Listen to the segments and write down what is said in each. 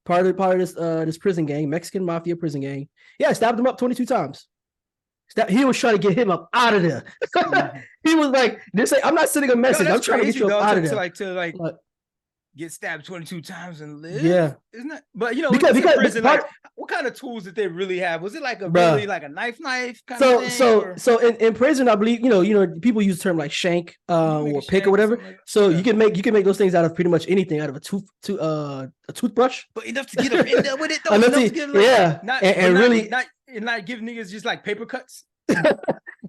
part of this prison gang, Mexican mafia prison gang. Yeah, stabbed him up 22 times. He was trying to get him up out of there. He was like, I'm not sending a message. I'm trying to get you up out of there. To get stabbed 22 times and live. Yeah, isn't that? But you know, because prison, what kind of tools did they really have? Was it like a really like a knife kind of thing? So in prison, I believe you know people use the term like shank or pick or whatever. So you can make those things out of pretty much anything, out of a toothbrush. But enough to get up in there with it though. Enough to get not give niggas just like paper cuts.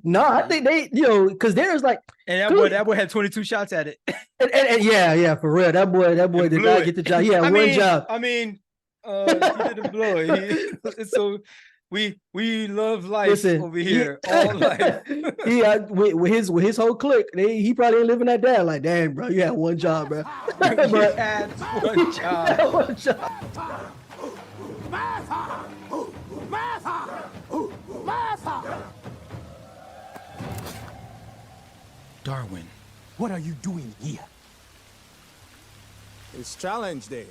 No, I think they, because there's like, and that boy had 22 shots at it. and yeah, for real, that boy did not get the job. He had one job. I mean, he didn't blow it. So we love life over here, all life. with his whole clique, he probably ain't living that down. Like, damn, bro, you had one job, bro. You had one job. One job. Darwin, what are you doing here? It's challenge day.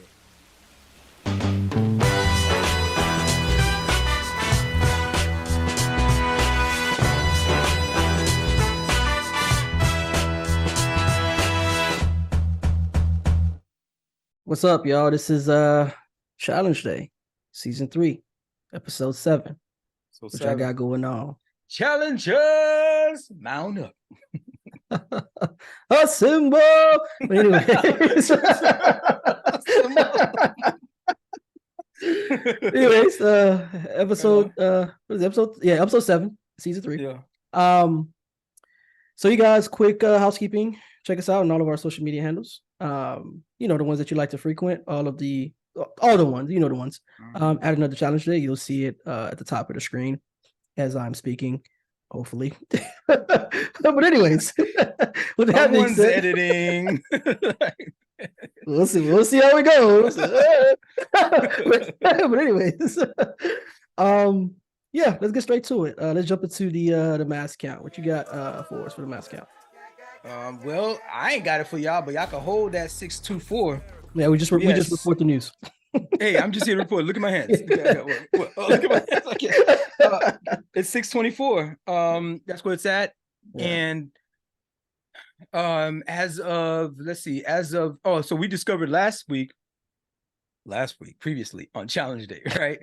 What's up, y'all? This is Challenge Day, Season 3, Episode 7. Which I got going on. Challengers, mount up. A symbol. But anyways, episode what is it, episode 7, season 3. Yeah. So you guys, quick housekeeping. Check us out on all of our social media handles. The ones that you like to frequent, all the ones, the ones. Add another challenge day. You'll see it at the top of the screen as I'm speaking. Hopefully. But anyways, with that being said, editing. We'll see how it goes. but anyways, let's get straight to it. Let's jump into the mass count. What you got for us for the mass count? Well, I ain't got it for y'all, but y'all can hold that 624. Yeah, we just report the news. Hey, I'm just here to report. Look at my hands. Look at my hands. Okay. It's 624. That's where it's at. Yeah. And so we discovered previously on Challenge Day, right?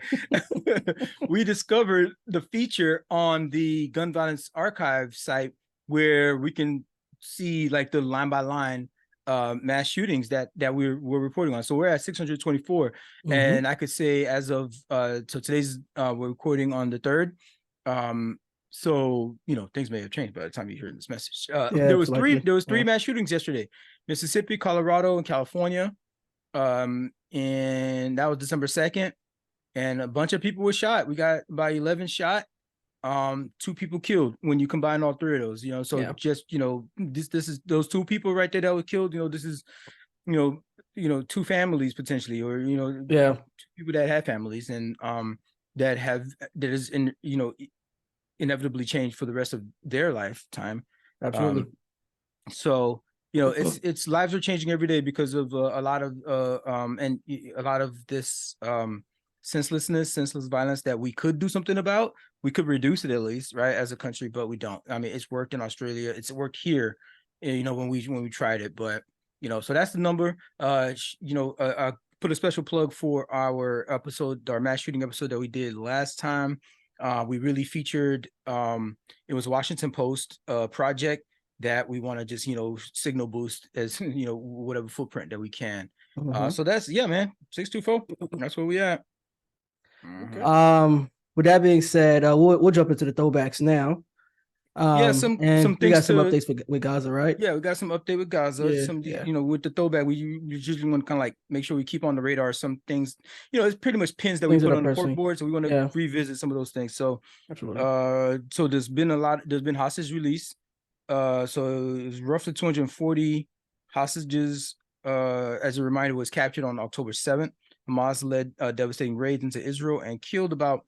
We discovered the feature on the Gun Violence Archive site where we can see like the line by line mass shootings that we're reporting on. So we're at 624, and I could say as of so today's we're recording on the 3rd. So things may have changed by the time you hear this message. There was three mass shootings yesterday: Mississippi, Colorado, and California. And that was December 2nd, and a bunch of people were shot. We got about 11 shot. 2 people killed when you combine all 3 of those, just this is those 2 people right there that were killed. This is 2 families potentially, or 2 people that have families and that is inevitably changed for the rest of their lifetime. Absolutely. So it's lives are changing every day because of a lot of this senseless violence that we could do something about. We could reduce it at least, right, as a country, but we don't. I mean, it's worked in Australia. It's worked here, when we tried it. But so that's the number. I put a special plug for our mass shooting episode that we did last time. We really featured. It was a Washington Post project that we want to just signal boost as whatever footprint that we can. So that's man, 624. That's where we at. Okay. With that being said, we'll jump into the throwbacks now. Some things. We got some updates with Gaza, right? Yeah, we got some update with Gaza. With the throwback, we usually want to kind of like make sure we keep on the radar some things. It's pretty much pins that we put on the cork board, so we want to revisit some of those things. So, absolutely. So there's been hostage release. So it was roughly 240 hostages. As a reminder, was captured on October 7th. Hamas led devastating raids into Israel and killed about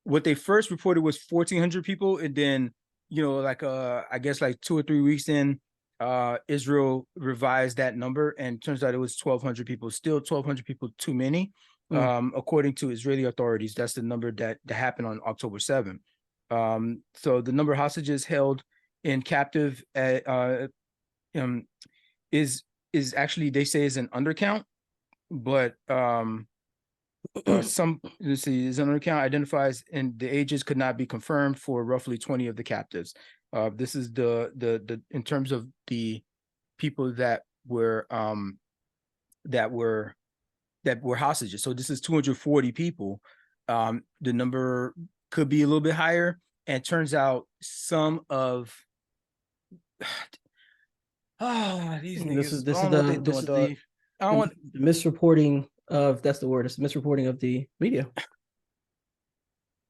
what they first reported was 1,400 people, and then I guess like 2 or 3 weeks in, Israel revised that number, and turns out it was 1,200 people. Still 1,200 people too many, according to Israeli authorities. That's the number that happened on October 7th. So the number of hostages held in captive is actually, they say, is an undercount, but some, let's see, is an undercount identifies, and the ages could not be confirmed for roughly 20 of the captives. This is the in terms of the people that were hostages. So this is 240 people. The number could be a little bit higher, and turns out some of these niggas, the misreporting of, that's the word, it's the misreporting of the media.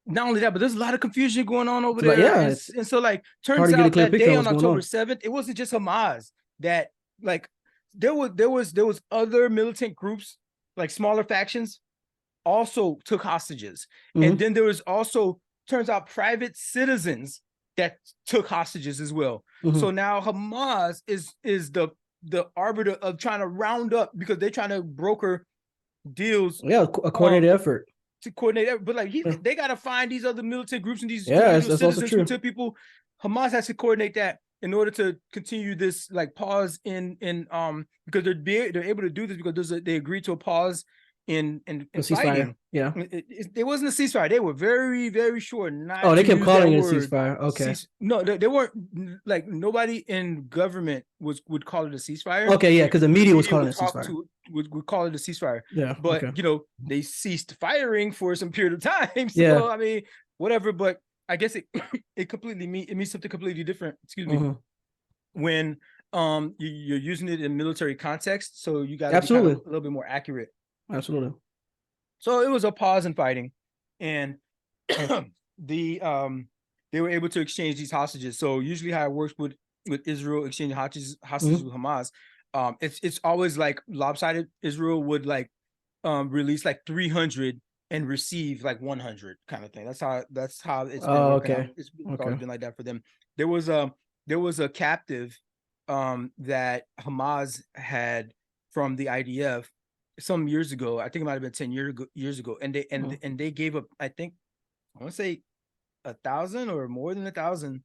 Not only that, but there's a lot of confusion going on over Like, there. yeah, and so like, turns out that day on October 7th, it wasn't just Hamas that, like, there was other militant groups, like smaller factions, also took hostages. And then there was also, turns out, private citizens that took hostages as well. So now Hamas is the arbiter of trying to round up, because they're trying to broker deals. Yeah, a coordinated effort. To coordinate, but like they got to find these other militant groups and these citizens who took people. Hamas has to coordinate that in order to continue this, like, pause in because they're able to do this because they agreed to a pause in fighting. Yeah, it wasn't a ceasefire. They were very, very sure not. Oh, they kept calling it a ceasefire. Okay. No, they weren't. Like, nobody in government would call it a ceasefire. Okay, yeah, because the media was calling it a ceasefire. Would call it a ceasefire. Yeah, but you know, they ceased firing for some period of time. So I mean, whatever. But I guess it means something completely different. Excuse me. When you're using it in military context, so you got to be a little bit more accurate. Absolutely. So it was a pause in fighting, and they were able to exchange these hostages. So usually how it works with Israel exchanging hostages with Hamas, it's always like lopsided. Israel would like release like 300 and receive like 100 kind of thing. That's how it's been working out. It's always been like that for them. There was a captive that Hamas had from the IDF some years ago. I think it might have been 10 years ago, and they gave up, I think, I want to say 1,000 or more than 1,000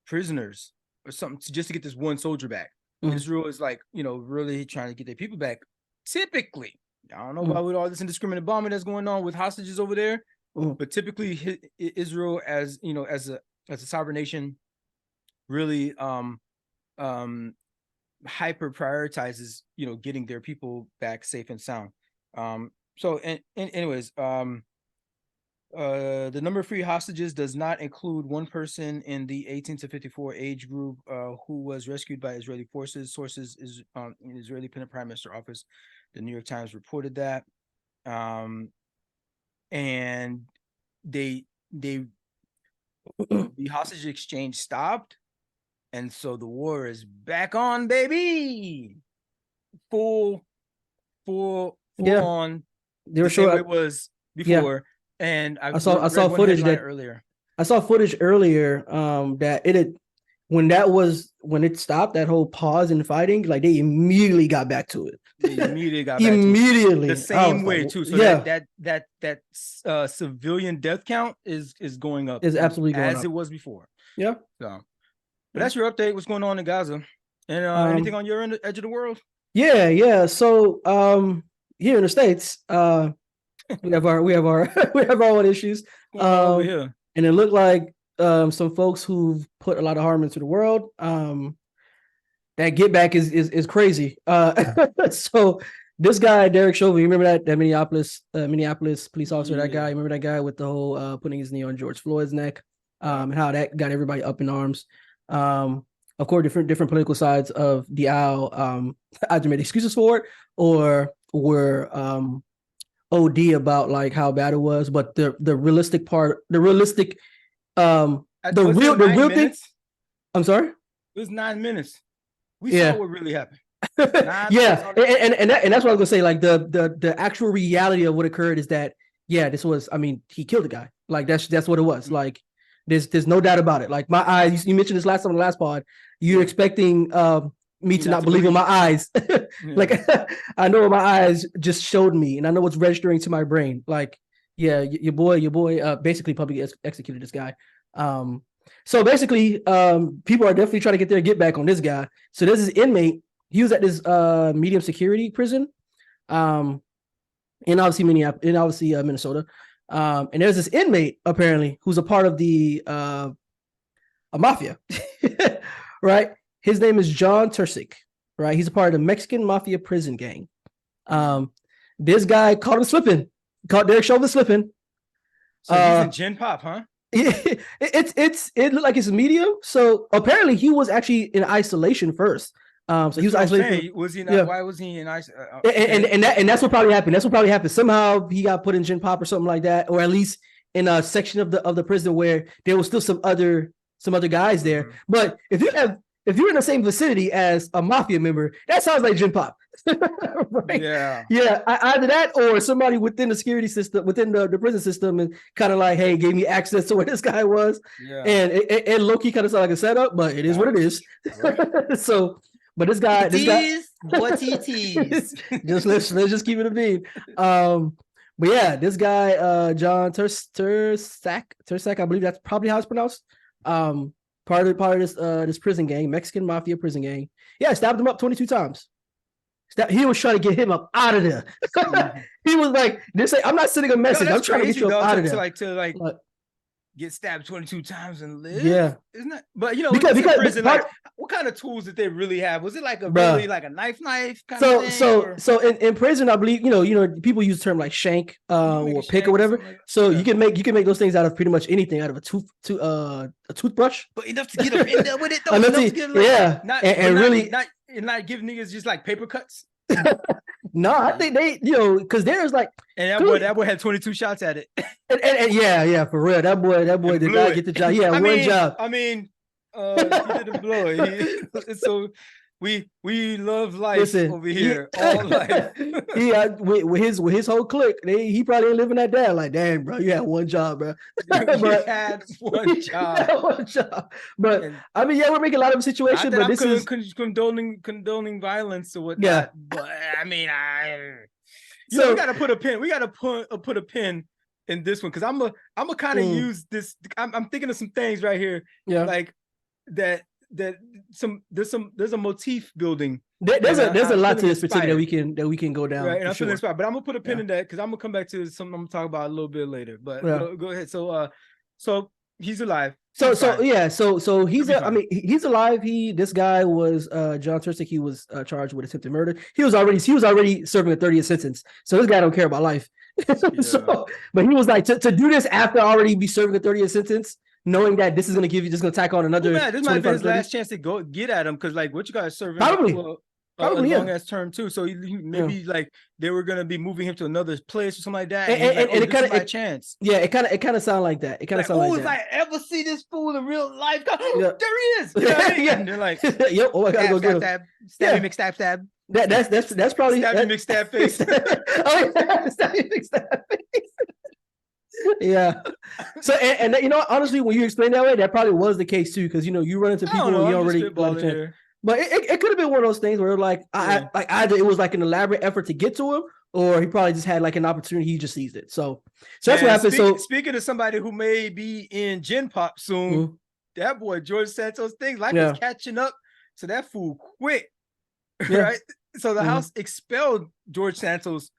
prisoners or something just to get this one soldier back. Israel is like, you know, really trying to get their people back. Typically, I don't know about with all this indiscriminate bombing that's going on with hostages over there, but typically Israel, as you know, as a sovereign nation, really hyper prioritizes, you know, getting their people back safe and sound. So anyways, the number of free hostages does not include one person in the 18 to 54 age group who was rescued by Israeli forces. Sources is in Israeli Prime Minister office. The New York Times reported that, and the hostage exchange stopped. And so the war is back on, baby. Full on. They were sure it was before. And I saw footage earlier. I saw footage earlier that when it stopped, that whole pause in fighting, like they immediately got back to it. They immediately got immediately the same way too. So that civilian death count is going up. Is absolutely going as up. It was before. Yeah. So but that's your update. What's going on in Gaza? And anything on your edge of the world? Yeah. So here in the States, we have our own issues. Over here. And it looked like some folks who've put a lot of harm into the world. That get back is crazy. So this guy, Derek Chauvin, you remember that Minneapolis police officer, that guy? Remember that guy with the whole putting his knee on George Floyd's neck, and how that got everybody up in arms. Of course, different political sides of the aisle either made excuses for it or were OD about like how bad it was. But the realistic part, the real thing. I'm sorry. It was 9 minutes. We saw what really happened. And that's what I was gonna say. Like the actual reality of what occurred is that this was. I mean, he killed the guy. Like that's what it was. Like there's no doubt about it. Like my eyes. You mentioned this last time on the last pod. You're expecting me to not believe what my eyes. Like I know what my eyes just showed me, and I know what's registering to my brain. Like, yeah, your boy, basically publicly executed this guy. So basically, people are definitely trying to get their get back on this guy. So there's this inmate. He was at this medium security prison, in obviously Minnesota. And there's this inmate apparently who's a part of the a mafia, right? His name is John Tursic, right? He's a part of the Mexican mafia prison gang. This guy caught him slipping, caught Derek Chauvin slipping. So he's in Gen Pop, huh? It looked like it's medium. So apparently he was actually in isolation first. So he was isolated. Was he not? Yeah. Why was he in isolation? And that's what probably happened. That's what probably happened. Somehow he got put in Gen Pop or something like that, or at least in a section of the prison where there was still some other guys there. Mm-hmm. But if you're in the same vicinity as a mafia member, that sounds like Gen Pop. Right? Yeah. Either that or somebody within the security system, within the prison system, and kind of like, hey, gave me access to where this guy was. Yeah. And it low-key kind of sounded like a setup, but it is what it is. Right. So. But this guy, what it is. let's just keep it a bean. But yeah, this guy, John Tursac, I believe that's probably how it's pronounced. Part of this prison gang, Mexican mafia prison gang. Yeah, stabbed him up 22 times. He was trying to get him up out of there. He was like, I'm not sending a message. I'm trying to get you up out of there. To get stabbed 22 times and live. Yeah, isn't that? But because prison, what kind of tools did they really have? Was it like a really like a knife kind of thing? So in prison, I believe people use the term like shank or pick or whatever. So you can make those things out of pretty much anything, out of a toothbrush. But enough to get up in there with it though. Not give niggas just like paper cuts. No, I think they, because there's like, and that boy had 22 shots at it. and yeah, for real. That boy did not get the job. He had one job. I mean, he didn't blow it. So we love life over here. All life. with his whole clique, he probably ain't living that down. Like, damn, bro, you had one job, bro. You had one job. But I mean, yeah, we're making a lot of situations. But this is condoning violence or whatnot. Yeah. But I mean, we gotta put a pin. We gotta put a pin in this one, because I'm a kind of use this. I'm thinking of some things right here. Yeah, like that. There's a motif building. There's a lot to this particular that we can go down. Right, and I'm feeling inspired, but I'm gonna put a pin in that because I'm gonna come back to something I'm gonna talk about a little bit later. But go ahead. So he's alive. So he's alive. This guy was John Tursic. He was charged with attempted murder. He was already serving a 30-year sentence. So this guy don't care about life. But he was like to do this after already be serving a 30-year sentence, knowing that this is going to just tack on another. This might be his last chance to go get at him, because like what you guys serving probably a long ass term too. So maybe like they were going to be moving him to another place or something like that. And it kind of chance. Yeah, it kind of sound like that. It kind of sound like that. Like, ever see this fool in real life? There he is. You know what I mean? Yeah. And they're like, yep. Oh, I gotta go get him. Stab, mix, stab. That's probably stab, mix, stab face. Stab, mix, stab face. Yeah. So and honestly, when you explain that way, that probably was the case too, because you run into people you don't really chance. But it could have been one of those things where like either it was like an elaborate effort to get to him, or he probably just had like an opportunity, he just seized it. So that's what happened. Speaking of somebody who may be in Gen Pop soon, that boy George Santos thing is catching up to that fool quick. Right? So the House expelled George Santos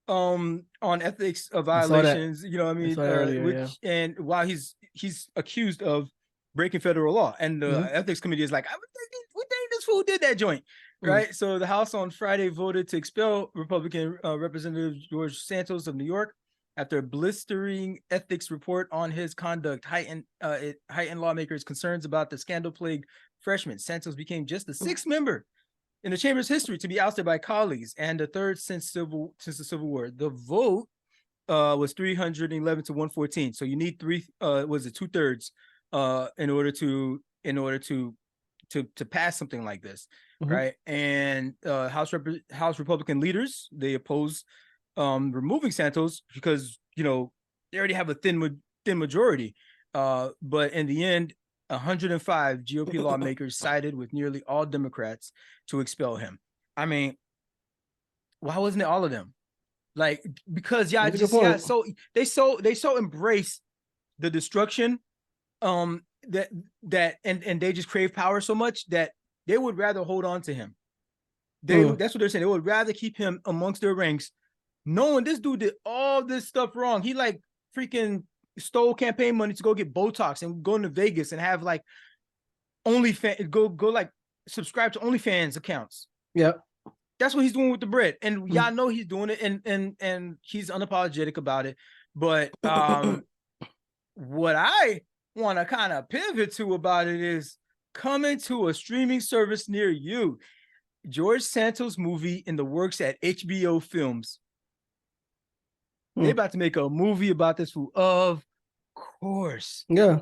on ethics violations, and while he's accused of breaking federal law, and the ethics committee is like, we think this fool did that joint, right? So the House on Friday voted to expel Republican Representative George Santos of New York after a blistering ethics report on his conduct heightened lawmakers' concerns about the scandal-plagued freshman. Santos became just the sixth member in the chamber's history to be ousted by colleagues, and the third since the Civil War. The vote was 311 to 114. So you need 2/3 in order to pass something like this, right? And House Republican leaders, they oppose removing Santos because they already have a thin majority. But in the end, 105 GOP lawmakers sided with nearly all Democrats to expel him. I mean, why wasn't it all of them? Like, because y'all That's a good just point. so they so embrace the destruction, that and they just crave power so much that they would rather hold on to him. That's what they're saying. They would rather keep him amongst their ranks, knowing this dude did all this stuff wrong. He like freaking stole campaign money to go get Botox and go into Vegas and have like OnlyFans, go like subscribe to OnlyFans accounts. Yep. That's what he's doing with the bread. And y'all know he's doing it, and he's unapologetic about it. But what I want to kind of pivot to about it is coming to a streaming service near you. George Santos movie in the works at HBO Films. They about to make a movie about this fool, of course. Yeah.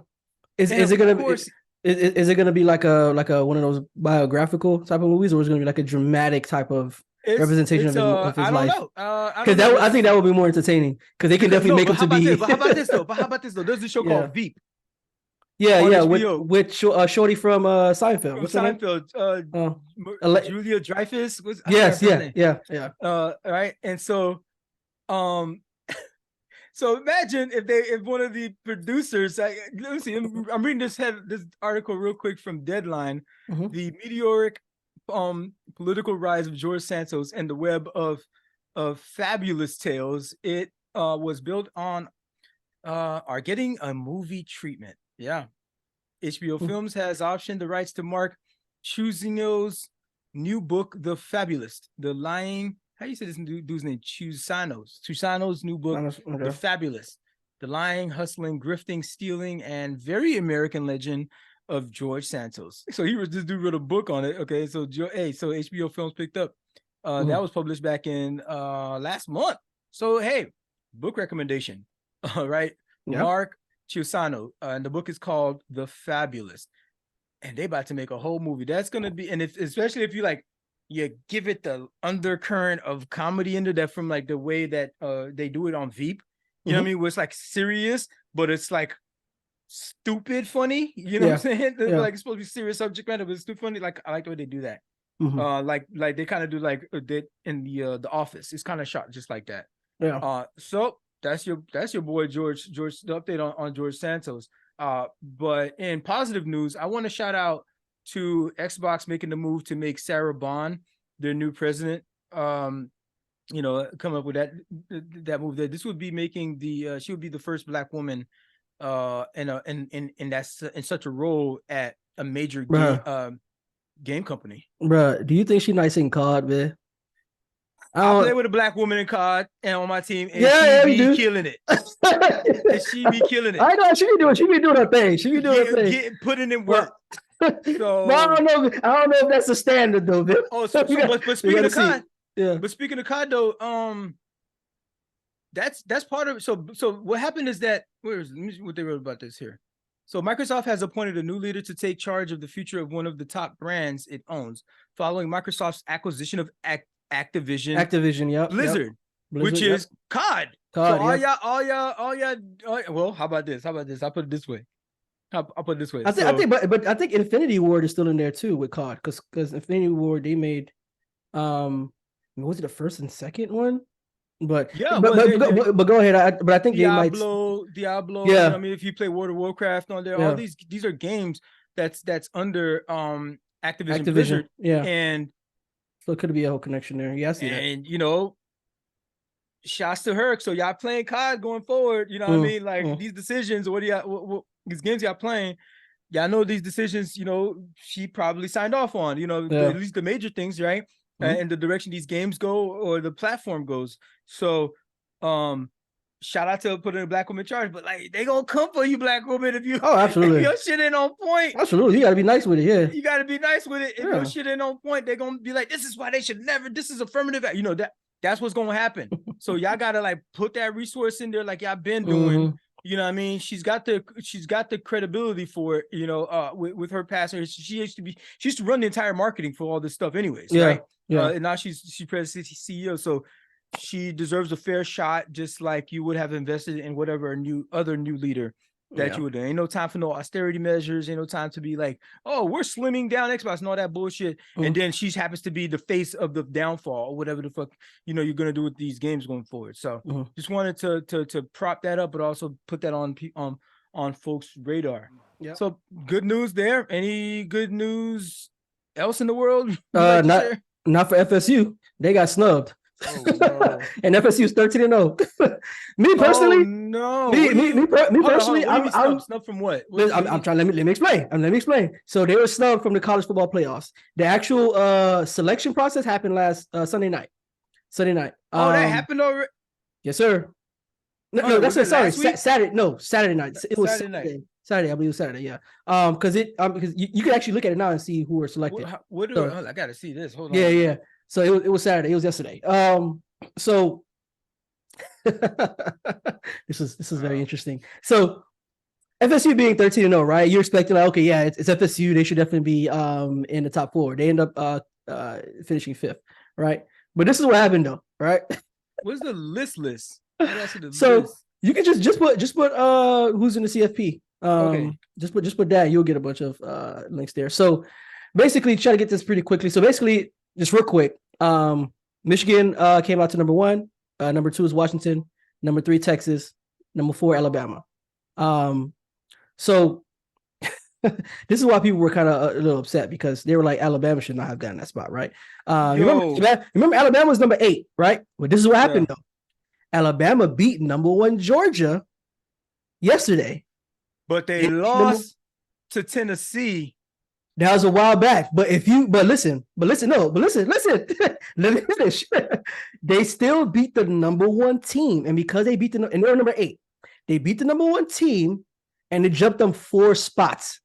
Is it gonna be is it gonna be like a one of those biographical type of movies, or is it gonna be like a dramatic type of representation of his life? I don't know. I think that would be more entertaining, because they can definitely make him to be. But how about this though? There's a show called Veep. Yeah, with Shorty from Seinfeld. What's her name? Julia Dreyfus. Yes, yeah. Right, and so, so imagine if one of the producers, let me see, I'm reading this article real quick from Deadline. The meteoric political rise of George Santos and the web of fabulous tales it was built on are getting a movie treatment. Yeah. HBO Films has optioned the rights to Mark Chuzino's new book, The Fabulist. The Lying, how do you say this dude's name? Chuzino's new book, The Fabulist. The lying, hustling, grifting, stealing, and very American legend of George Santos. So this dude wrote a book on it. Okay, so HBO Films picked up. That was published back in last month. So hey, book recommendation. All right. Yeah. Mark Chuzino, and the book is called The Fabulist, and they about to make a whole movie. That's gonna be, and especially if you give it the undercurrent of comedy into that, from like the way that they do it on Veep, you know what I mean, where it's like serious, but it's like stupid funny, you know what I'm saying? Like it's supposed to be serious subject matter, but it's too funny. Like I like the way they do that. Like they kind of do like they in the Office. It's kind of shot just like that. So that's your boy George, the update on George Santos. But in positive news, I want to shout out to Xbox making the move to make Sarah Bond their new president. Come up with that move. That this would be making she would be the first Black woman in such a role at a major game company. Bruh, do you think she nice in COD, man? I play with a Black woman in COD and on my team, and she be killing it. And she be killing it. I know she be doing her thing. She be doing her thing. Putting in work. So I don't know if that's the standard though, man. Oh, but speaking of COD, but speaking of COD though, that's part of it. So what happened is that let me see what they wrote about this here. So Microsoft has appointed a new leader to take charge of the future of one of the top brands it owns, following Microsoft's acquisition of Activision, Blizzard, which is COD. So all y'all. Well, how about this? I'll put it this way. I'll put it this way. I think Infinity Ward is still in there too with COD, because Infinity Ward they made, was it the first and second one? But but go ahead. But I think Diablo. Yeah, you know what I mean, if you play World of Warcraft on there, all these are games that's under Activision Blizzard. And so it could be a whole connection there. Yeah, I see that. And shouts to her. So y'all playing COD going forward. You know what I mean? Like these decisions, what these games y'all playing, y'all know these decisions, she probably signed off on, at least the major things, right? And the direction these games go or the platform goes. So shout out to putting a Black woman in charge, but like they gonna come for you, Black woman, if absolutely. If your shit ain't on point. Absolutely, you gotta be nice with it. Yeah, you gotta be nice with it. If your shit ain't on point, they're gonna be like, this is why they should never, this is affirmative. That's what's gonna happen. So y'all gotta like put that resource in there, like y'all been doing. You know what I mean? She's got the credibility for it, with her passing. She used to run the entire marketing for all this stuff anyways, right? And now she's president CEO, so she deserves a fair shot, just like you would have invested in whatever other new leader that you would do. Ain't no time for no austerity measures. Ain't no time to be like, oh, we're slimming down Xbox and all that bullshit. And then she happens to be the face of the downfall or whatever the fuck, you know, you're going to do with these games going forward. So just wanted to prop that up, but also put that on folks' radar. Yeah. So good news there. Any good news else in the world? Not for FSU. They got snubbed. Oh, no. And FSU is 13-0. Me personally, me personally, I'm snubbed from what? I'm trying. Let me explain. Let me explain. So they were snubbed from the college football playoffs. The actual selection process happened last Sunday night. That happened already. Yes, sir. No, that's it. Sorry, Saturday. No, Saturday night. It was Saturday. Saturday, I believe it was Saturday. Yeah. Because you can actually look at it now and see who were selected. I gotta see this. Hold on. Yeah. So it was Saturday. It was yesterday. So this is very interesting. So FSU being 13-0, right? You're expecting like, okay, yeah, it's FSU. They should definitely be in the top 4. They end up finishing 5th, right? But this is what happened though, right? What's the list? So you can just put who's in the CFP. Okay. Just put that. You'll get a bunch of links there. So basically, try to get this pretty quickly. So basically, just real quick, Michigan came out to number 1. Number 2 is Washington. Number 3, Texas. Number 4, Alabama. So this is why people were kind of a little upset because they were like, Alabama should not have gotten that spot, right? Remember Alabama was number 8, right? But this is what happened though. Alabama beat number 1 Georgia yesterday. But they lost to Tennessee. That was a while back. But listen. Let me finish. They still beat the number 1 team. And because they beat and they were number 8, they beat the number 1 team and they jumped them 4 spots.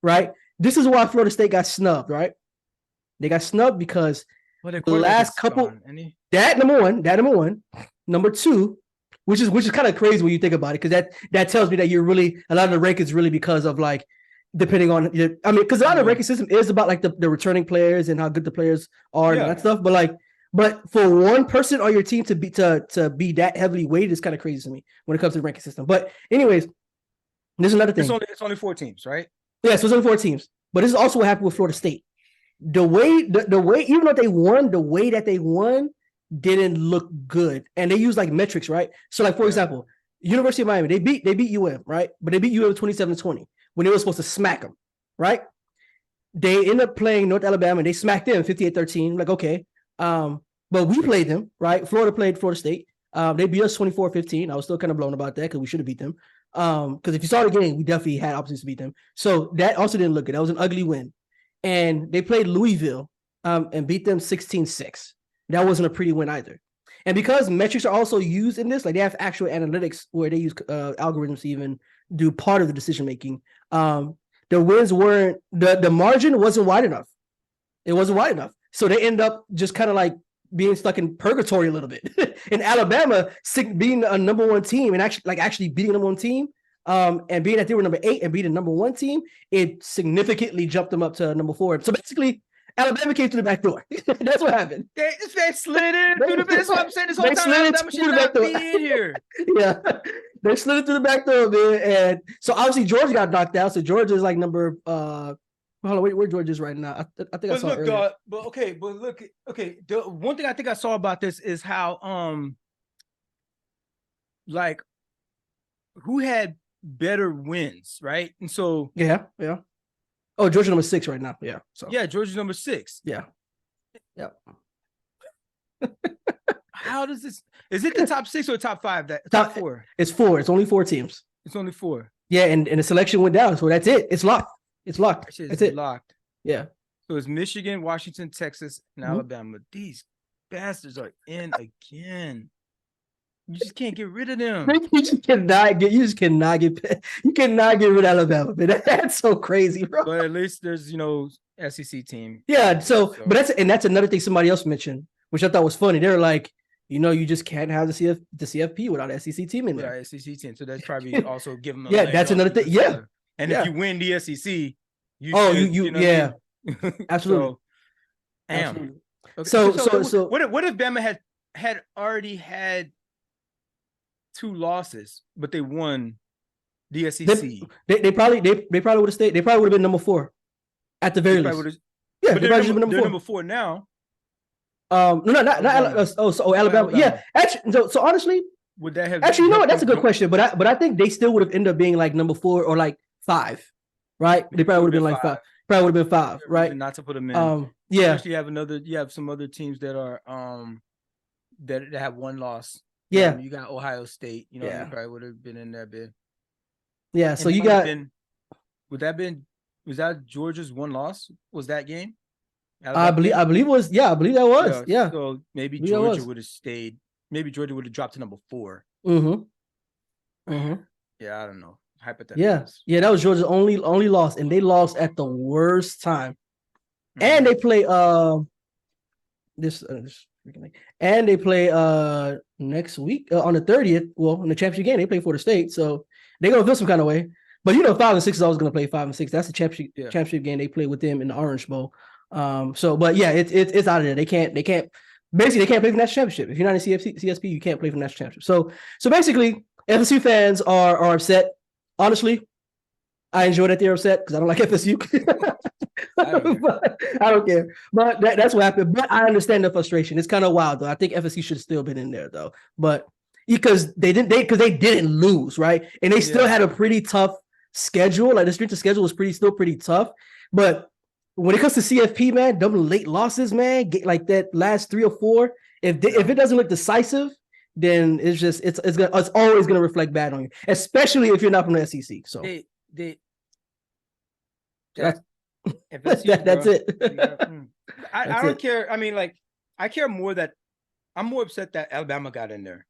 Right? This is why Florida State got snubbed, right? They got snubbed because the last couple that number one, number 2, which is kind of crazy when you think about it, because that tells me that you're really a lot of the rank is really because of like depending on because a lot of the ranking system is about like the returning players and how good the players are and that stuff. But for one person on your team to be that heavily weighted is kind of crazy to me when it comes to the ranking system. But anyways, there's another thing. It's only 4 teams, right? Yeah, so it's only 4 teams. But this is also what happened with Florida State. The way, even though they won, the way that they won didn't look good. And they use like metrics, right? So like, for example, University of Miami, they beat UM, right? But they beat UM 27-20 when they were supposed to smack them, right? They end up playing North Alabama and they smacked them 58-13. Like, okay. But we played them, right? Florida played Florida State. They beat us 24-15. I was still kind of blown about that because we should have beat them. Because if you saw the game, we definitely had opportunities to beat them. So that also didn't look good. That was an ugly win. And they played Louisville and beat them 16-6. That wasn't a pretty win either. And because metrics are also used in this, like they have actual analytics where they use algorithms to even do part of the decision making. The wins weren't the margin wasn't wide enough. It wasn't wide enough. So they end up just kind of like being stuck in purgatory a little bit. In Alabama, being a number 1 team and actually beating a number 1 team, and being that they were number 8 and beating number 1 team, it significantly jumped them up to number 4. So basically, Alabama came through the back door. That's what happened. They slid in through the back. That's what I'm saying. This whole time Alabama should not be in here. Yeah, they slid it through the back door, man. And so obviously Georgia got knocked out. So Georgia is like number. Hold on, wait, where Georgia is right now? I think I saw it earlier. The one thing I think I saw about this is how like who had better wins, right? And so yeah. Oh, Georgia number 6 right now. Yeah. So yeah, Georgia's number 6. Yeah. Yep. How does this? Is it the top 6 or top 5? Top 4? It's 4. It's only 4 teams. It's only 4. Yeah, and the selection went down, so that's it. It's locked. It's locked. That's it. Locked. Yeah. So it's Michigan, Washington, Texas, and Alabama. These bastards are in again. You just can't get rid of them. You cannot get rid of Alabama, man. That's so crazy, bro. But at least there's SEC team. Yeah, so but that's another thing somebody else mentioned, which I thought was funny. They were like, you just can't have the CFP without an SEC team in there. Yeah, SEC team. So that's probably also giving them. That's another thing. Yeah. And if you win the SEC, you yeah. Absolutely. So, damn. Absolutely. Okay. So what if Bama had already had 2 losses, but they won the SEC. They probably would have stayed. They probably would have been number 4 at the very least. Yeah, but they probably should have been they're number 4. number 4 now. No, not Alabama. Yeah, actually, so honestly, would that have actually, you know what? That's a good question. But I think they still would have ended up being like number 4 or like 5, right? They probably would have been like 5. Probably would have been 5, right? Not to put them in. Yeah. Especially you have some other teams that are that have one loss. Yeah. You got Ohio State. You know, Yeah. they probably would have been in that bid. Yeah. So you got. Was that Georgia's one loss? Was that game? I believe it was. Yeah, I believe that was. Yeah. So maybe Georgia would have stayed. Maybe Georgia would have dropped to number 4. Mm-hmm. Mm-hmm. Yeah, I don't know. Hypotheticals. Yeah, that was Georgia's only loss, and they lost at the worst time. Mm-hmm. And they play and they play next week on the 30th. Well, in the championship game, they play Florida State, so they're gonna feel some kind of way. But 5 and 6 is always gonna play 5 and 6. That's the championship game they play with them in the Orange Bowl. But yeah, it's out of there. They can't basically play for the national championship. If you're not in CSP, you can't play for the national championship. So basically, FSU fans are upset. Honestly, I enjoy that they're upset because I don't like FSU. I don't care. But that's what happened. But I understand the frustration. It's kind of wild though. I think FSU should have still been in there though. But because they didn't lose, right? And they still had a pretty tough schedule. Like the strength of schedule was still pretty tough. But when it comes to CFP, man, double late losses, man, get like that last 3 or 4. If it doesn't look decisive, then it's always gonna reflect bad on you, especially if you're not from the SEC. So that's it. I don't care. I mean, like, I care more that I'm more upset that Alabama got in there.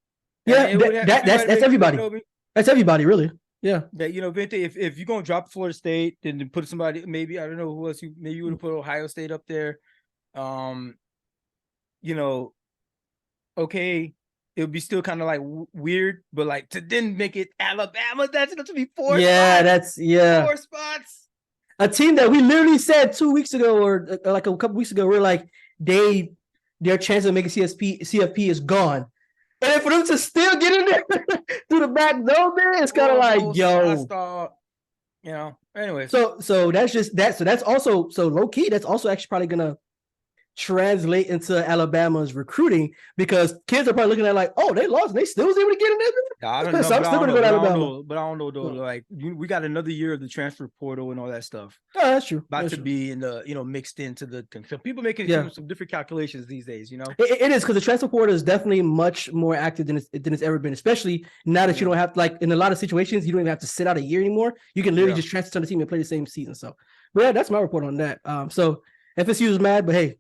Yeah, that's everybody. That's everybody, really. Yeah. That Vente, if you're gonna drop Florida State, then put somebody, maybe I don't know who else maybe you would have put Ohio State up there. Okay, it would be still kind of like weird, but like to then make it Alabama, that's going to be 4 spots. 4 spots. A team that we literally said 2 weeks ago or like a couple weeks ago, we're like, their chance of making CFP is gone. And for them to still get in there through the back door, man, it's kind of like, yo. Anyway. So that's just that. So that's also, so low key, that's also actually probably going to translate into Alabama's recruiting because kids are probably looking at like, oh, they lost, and they still was able to get in there. I don't know. So I'm still going to go to Alabama. But I don't know though. Like we got another year of the transfer portal and all that stuff. Oh, that's true. About to be in the mixed into the people making some different calculations these days. It is because the transfer portal is definitely much more active than it's ever been. Especially now that you don't have like in a lot of situations you don't even have to sit out a year anymore. You can literally just transfer to the team and play the same season. So, but yeah, that's my report on that. So FSU is mad, but hey.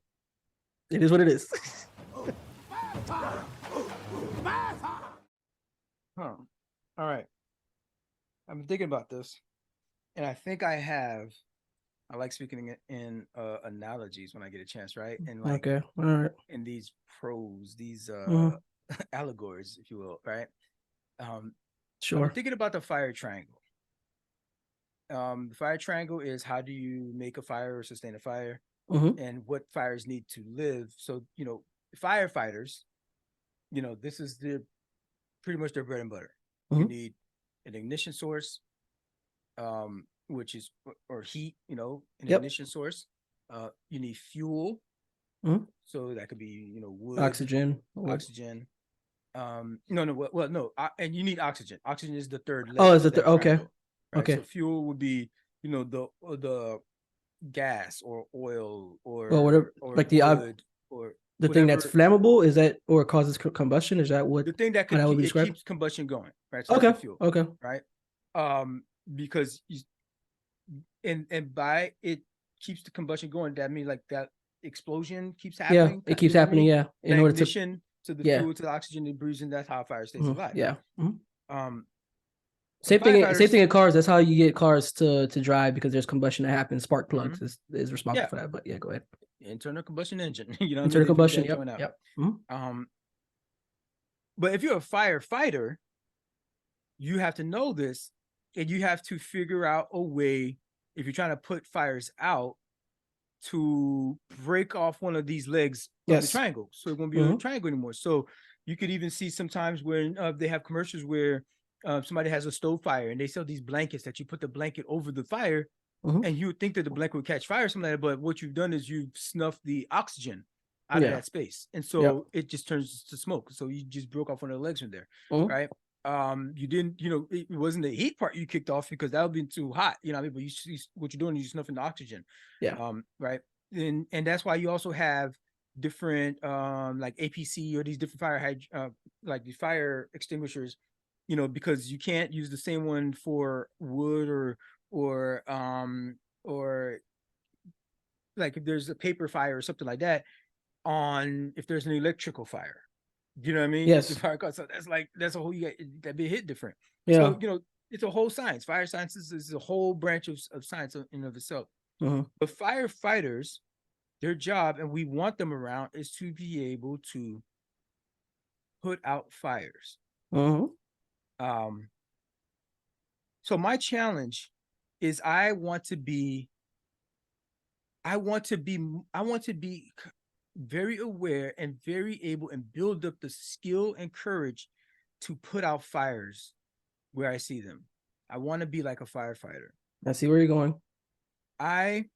It is what it is. All right. I'm thinking about this, and I think I like speaking in analogies when I get a chance, right? And like, okay, all right. In these prose, these allegories, if you will, right? Sure. I'm thinking about the fire triangle. The fire triangle is how do you make a fire or sustain a fire? And what fires need to live. So, firefighters, this is pretty much their bread and butter. You need an ignition source, which is, or heat, an ignition source. You need fuel. So that could be, wood. Oxygen. And you need oxygen. Oxygen is the third leg. Oh, is it okay. Right? Okay. So fuel would be, the gas or oil or whatever, or like the wood or the thing that's flammable, is that, or causes combustion? Is that what the thing that keeps combustion going, right? So okay. Fuel, okay. Right. Because and by it keeps the combustion going, that means like that explosion keeps happening. Yeah, it keeps happening. Yeah. In order to the fuel, to the oxygen it breathes in, that's how a fire stays alive. Yeah. Same thing in cars. That's how you get cars to drive, because there's combustion that happens. Spark plugs is responsible for that. But yeah, go ahead. Internal combustion engine. Internal combustion. Yep. But if you're a firefighter, you have to know this, and you have to figure out a way, if you're trying to put fires out, to break off one of these legs of the triangle, so it won't be a triangle anymore. So you could even see sometimes when they have commercials where somebody has a stove fire and they sell these blankets that you put the blanket over the fire, and you would think that the blanket would catch fire or something like that, but what you've done is you've snuffed the oxygen out of that space, and so it just turns to smoke. So you just broke off one of the legs from there, right? You didn't, it wasn't the heat part you kicked off because that would be too hot, you know what I mean? But what you're doing is you're snuffing the oxygen, right? And that's why you also have different like APC or these different like the fire extinguishers, because you can't use the same one for wood or like if there's a paper fire or something like that if there's an electrical fire, you know what I mean? Yes. The fire cause, so that's a whole, that be hit different. Yeah. So, it's a whole science. Fire sciences is a whole branch of science in of itself. But firefighters, their job, and we want them around, is to be able to put out fires. So my challenge is I want to be very aware and very able and build up the skill and courage to put out fires where I see them. I want to be like a firefighter. I see where you're going. I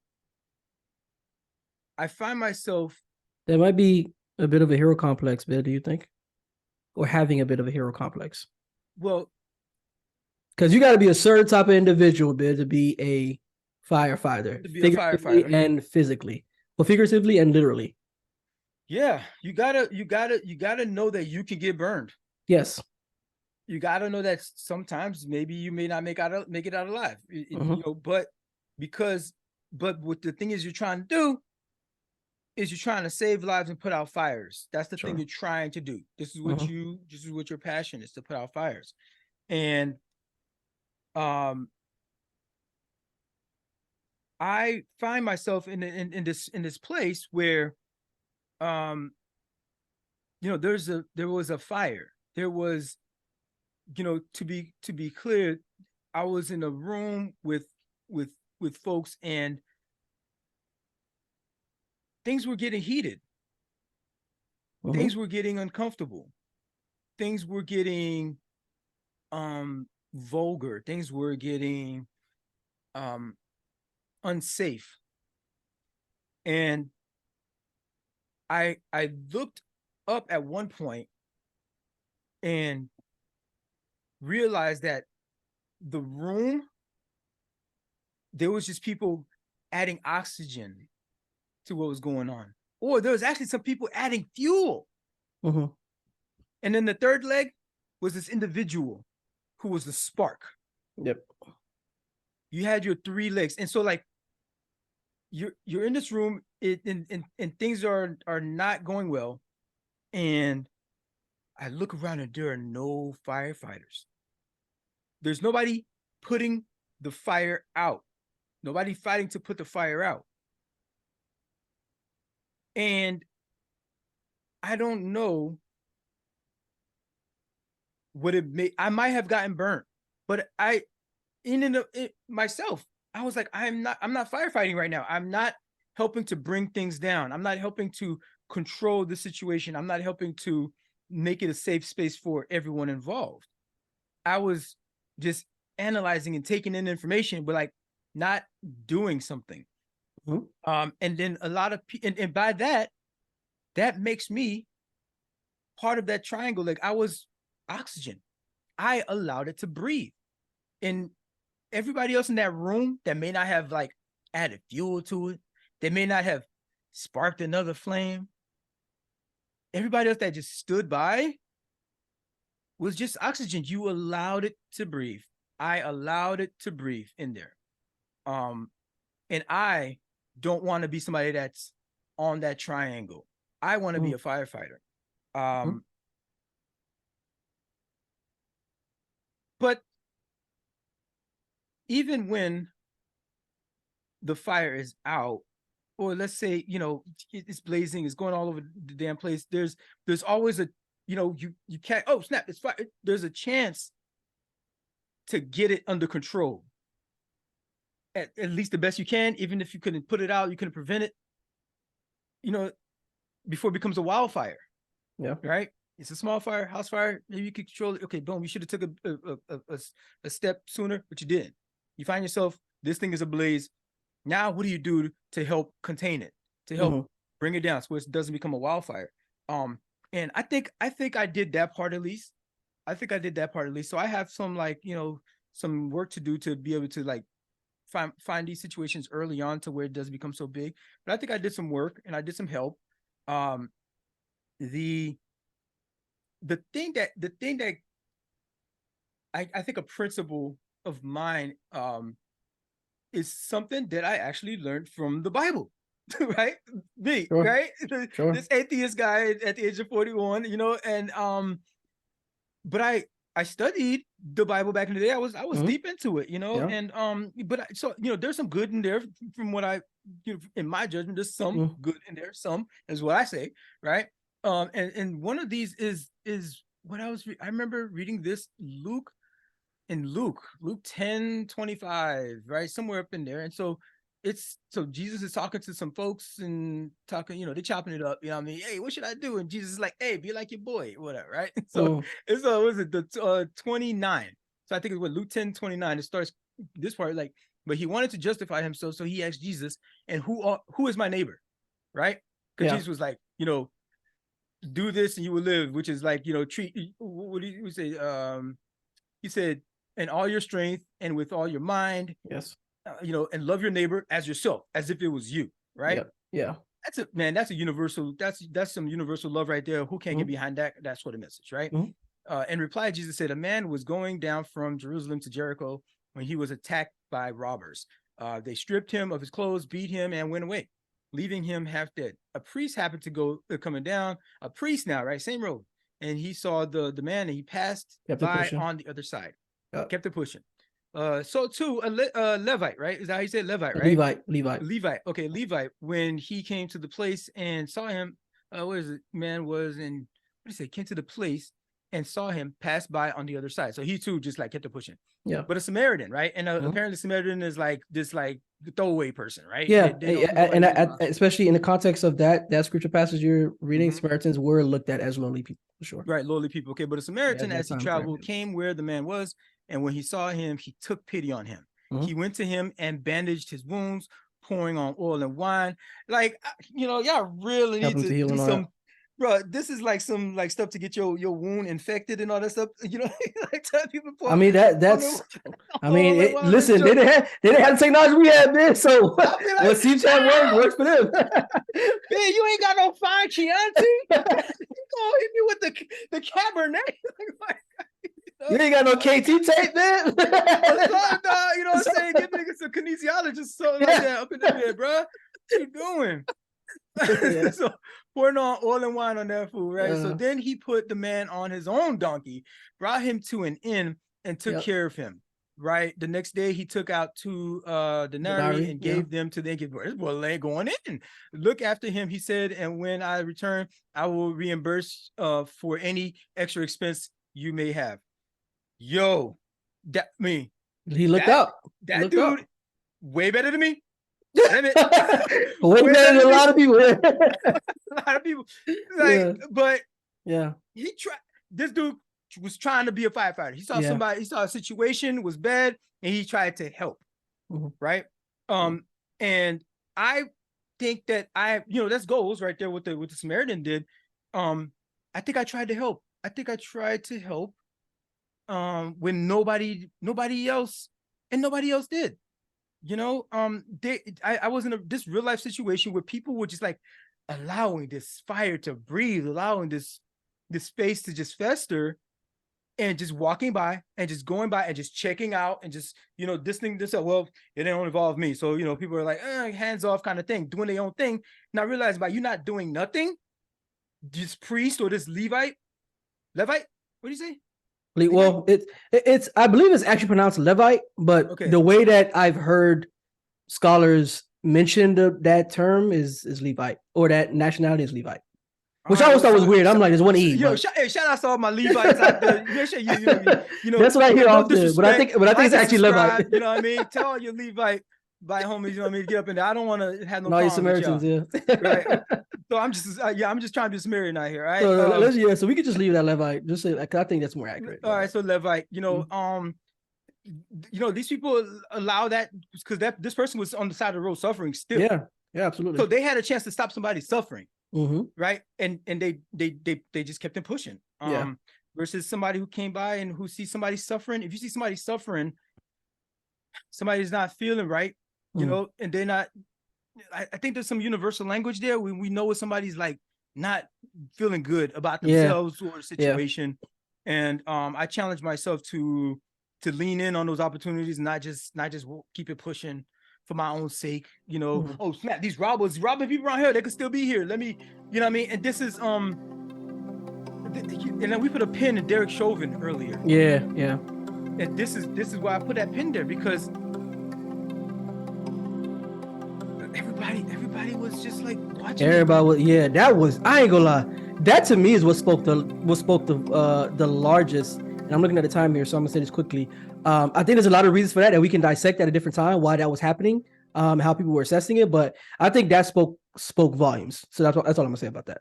find myself. There might be a bit of a hero complex, Bill, do you think? Or having a bit of a hero complex? Well, because you got to be a certain type of individual, Bill, to be a firefighter. To be a firefighter. And physically. Well, figuratively and literally. Yeah, you gotta know that you can get burned. Yes. You gotta know that sometimes maybe you may not make it out alive. But what the thing is you're trying to do is you're trying to save lives and put out fires. That's the thing you're trying to do. This is what your passion is, to put out fires. And I find myself in this place where there was a fire. There was, to be clear, I was in a room with folks and things were getting heated. Things were getting uncomfortable. Things were getting vulgar. Things were getting unsafe. And I looked up at one point and realized that the room, there was just people adding oxygen to what was going on. Or there was actually some people adding fuel. And then the third leg was this individual who was the spark. Yep. You had your three legs. And so like you're in this room and things are not going well. And I look around and there are no firefighters. There's nobody putting the fire out. Nobody fighting to put the fire out. And I don't know what it may. I might have gotten burnt, but myself, I was like, I'm not firefighting right now. I'm not helping to bring things down. I'm not helping to control the situation. I'm not helping to make it a safe space for everyone involved. I was just analyzing and taking in information, but like not doing something. And then a lot of and by that makes me part of that triangle. Like I was oxygen. I allowed it to breathe. And everybody else in that room that may not have like added fuel to it, they may not have sparked another flame. Everybody else that just stood by was just oxygen. You allowed it to breathe. I allowed it to breathe in there. And I don't want to be somebody that's on that triangle. I want to be a firefighter. But even when the fire is out, or let's say, it's blazing, it's going all over the damn place, there's always a, you can't, oh snap, it's fire. There's a chance to get it under control. At least the best you can, even if you couldn't put it out, you couldn't prevent it, before it becomes a wildfire. Yeah. Right. It's a small fire, house fire. Maybe you could control it. Okay, boom. You should have took a step sooner, but you didn't. You find yourself, this thing is ablaze. Now, what do you do to help contain it, to help bring it down so it doesn't become a wildfire? And I think I did that part at least. I think I did that part at least. So I have some like, you know, some work to do to be able to like find these situations early on to where it doesn't become so big. But I think I did some work and I did some help. The thing that I think a principle of mine is something that I actually learned from the Bible. Right? Me, Sure. right? Sure. This atheist guy at the age of 41, you know, and but I studied the Bible back in the day. I was deep into it, you know, and so you know, there's some good in there from what I, you know, in my judgment, there's some good in there, some is what I say, right? And one of these is what I remember reading this Luke 10:25, right? Somewhere up in there. And so Jesus is talking to some folks and talking, you know, they're chopping it up, you know what I mean? Hey, what should I do? And Jesus is like, hey, be like your boy, whatever, right? So it's was it the 29? So I think it's what Luke 10:29. It starts this part like, but he wanted to justify himself, so he asked Jesus, and who is my neighbor, right? Because Jesus was like, you know, do this and you will live, which is like, you know, treat, what do you say? He said, in all your strength and with all your mind. Yes. You know, and love your neighbor as yourself, as if it was you, right? Yeah. That's a universal, that's some universal love right there. Who can't get behind that? That sort of message, right? In reply, Jesus said, a man was going down from Jerusalem to Jericho when he was attacked by robbers. They stripped him of his clothes, beat him, and went away, leaving him half dead. A priest happened to go coming down, a priest now, right? Same road. And he saw the man and he passed by on the other side. Kept it pushing. So too, a Levite, right? Is that how you say Levite, right? Levite. Okay, Levite. When he came to the place and saw him, what is it? Man was in, what do you say? Came to the place and saw him pass by on the other side. So he too just like kept it pushing. Yeah. But a Samaritan, right? And apparently Samaritan is like this like throwaway person, right? Yeah. And especially in the context of that scripture passage you're reading, Samaritans were looked at as lowly people, for sure. Right, lowly people. Okay, but a Samaritan, as he traveled, came where the man was. And when he saw him, he took pity on him. He went to him and bandaged his wounds, pouring on oil and wine. Like, you know, y'all really need to do some, bro. This is like some like stuff to get your wound infected and all that stuff. You know, like tell people. I mean that's. I mean, listen, they didn't have the technology we had then, so what seems to have works for them. Man, you ain't got no fine Chianti. You gonna hit me with the Cabernet? You ain't got no KT tape, man. You know what I'm saying? Give niggas some kinesiologist, something like that up in there, bro. What you doing? So pouring on oil and wine on that food, right? So then he put the man on his own donkey, brought him to an inn, and took care of him. Right. The next day he took out 2 denarii and gave them to the innkeeper. This boy ain't going in. Look after him, he said, and when I return, I will reimburse for any extra expense you may have. Yo, he looked up. That dude, way better than me. Damn it. way better than a lot of people. A lot of people. Like, but he tried. This dude was trying to be a firefighter. He saw somebody. He saw a situation was bad, and he tried to help. Right. And I think that that's goals right there. What the Samaritan did. I think I tried to help. When nobody else did, you know, I was in this real life situation where people were just like allowing this fire to breathe, allowing this space to just fester, and just walking by and just going by and just checking out and just, you know, this well, it don't involve me. So, you know, people are like, hands off kind of thing, doing their own thing. Not realizing by you not doing nothing, this priest or this Levite, what do you say? Well, it's I believe it's actually pronounced Levite, but the way that I've heard scholars mention that term is Levite, or that nationality is Levite, which I always thought was weird. I'm like, there's one E. Yo, shout out to all my Levites out there. You know, that's what I hear often. But I think it's actually Levite. You know what I mean? Tell all your Levite by homies, you know what I mean, to get up in there. I don't want to have no No, you problems with Samaritans, y'all, yeah. right? So I'm just I'm just trying to be a Samaritan out here, right? So we could just leave that Levite. Just say, I think that's more accurate. All right, so Levite, these people allow that because this person was on the side of the road suffering still. Yeah, absolutely. So they had a chance to stop somebody suffering, Mm-hmm. right? And they just kept them pushing. Versus somebody who came by and who sees somebody suffering. If you see somebody suffering, somebody's not feeling right, and they're not. I think there's some universal language there. We know what somebody's like not feeling good about themselves or the situation, and I challenge myself to lean in on those opportunities, and not just keep it pushing for my own sake. Oh snap, these robbers robbing people around here, they could still be here. Let me, you know what I mean? And this is and then we put a pin in Derek Chauvin earlier. Yeah. And this is why I put that pin there, because everybody was just like watching. Everybody was, that was, I ain't gonna lie. That to me is what spoke the largest. And I'm looking at the time here, so I'm gonna say this quickly. I think there's a lot of reasons for that we can dissect at a different time why that was happening, how people were assessing it. But I think that spoke volumes. So that's all I'm gonna say about that.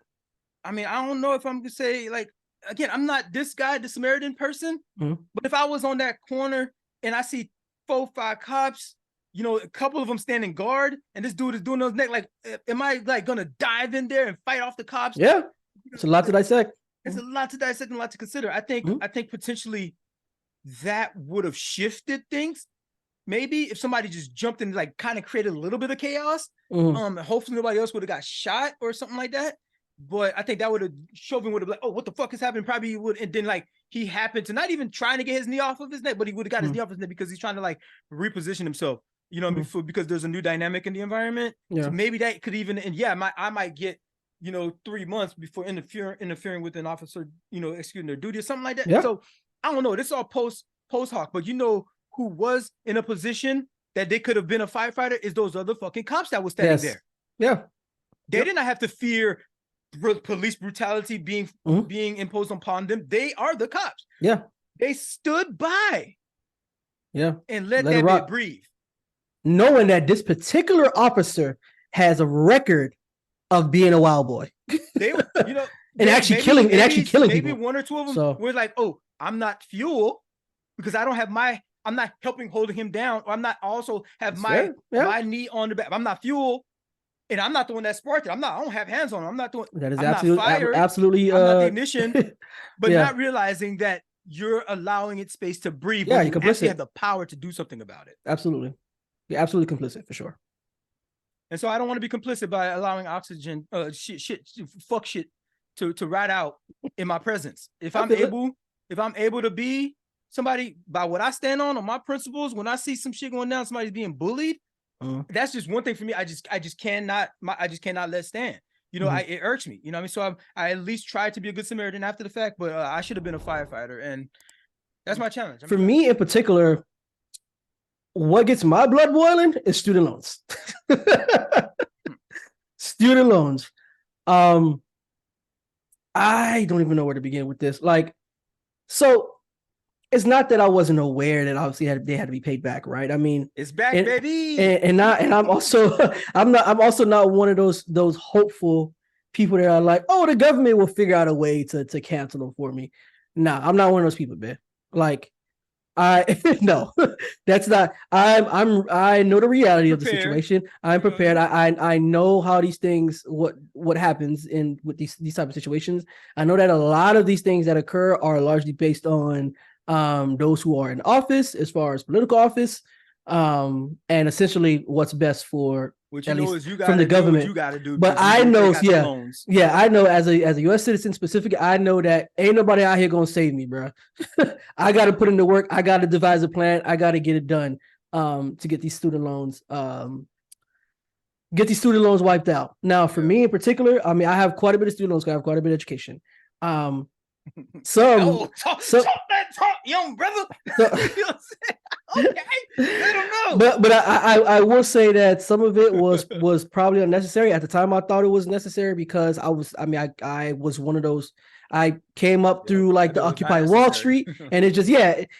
I mean, I don't know if I'm gonna say, like, again, I'm not this guy, the Samaritan person, but if I was on that corner and I see 4-5 cops, a couple of them standing guard, and this dude is doing those neck, like, am I like gonna dive in there and fight off the cops? Yeah, it's a lot to dissect. It's a lot to dissect and a lot to consider. I think potentially that would have shifted things. Maybe if somebody just jumped in, like, kind of created a little bit of chaos. Hopefully nobody else would have got shot or something like that. But I think that would have, Chauvin would have, like, oh, what the fuck is happening? Probably would, and then, like, he happened to not even trying to get his knee off of his neck, but he would have got his knee off his neck because he's trying to, like, reposition himself. Because there's a new dynamic in the environment. Yeah. So maybe that could even, and I might get, 3 months before interfering with an officer, executing their duty or something like that. Yeah. So I don't know. This is all post hoc, but who was in a position that they could have been a firefighter is those other fucking cops that was standing there. Yeah. They did not have to fear police brutality being imposed upon them. They are the cops. Yeah. They stood by. Yeah. And let that bit breathe. Knowing that this particular officer has a record of being a wild boy. They, and actually killing people. Maybe one or two of them were like, oh, I'm not fuel because I'm not holding him down. Or I'm not also have my knee on the back. I'm not fuel. And I'm not the one that sparked it. I don't have hands on him. I'm not doing that. Is I'm absolutely I'm not the ignition, but not realizing that you're allowing it space to breathe. Yeah, you actually have the power to do something about it. Absolutely. You're absolutely complicit for sure. And so I don't want to be complicit by allowing oxygen, fuck shit to ride out in my presence. If I'm able to be somebody by what I stand on my principles, when I see some shit going down, somebody's being bullied, that's just one thing for me. I just cannot let stand. It irks me. You know what I mean? So I at least tried to be a good Samaritan after the fact, but I should have been a firefighter, and that's my challenge. For me in particular, what gets my blood boiling is student loans. Student loans. I don't even know where to begin with this. So it's not that I wasn't aware that obviously they had to be paid back, right? I mean, it's back, baby. And I'm also not one of those hopeful people that are like, oh, the government will figure out a way to cancel them for me. Nah, I'm not one of those people, man. No, that's not. I know the reality of the situation. I'm prepared. I know how these things, what happens with these type of situations. I know that a lot of these things that occur are largely based on those who are in office, as far as political office, and essentially what's best for at least from the government. You got to do. But I know, I know as a U.S. citizen specifically, I know that ain't nobody out here gonna save me, bro. I got to put in the work. I got to devise a plan. I got to get it done to get these student loans. Get these student loans wiped out. Now, for me in particular, I mean, I have quite a bit of student loans. I have quite a bit of education. Talk, young brother. Okay, let them know. But I will say that some of it was probably unnecessary. At the time, I thought it was necessary because I was one of those. I came up through the Occupy Wall Street, and it just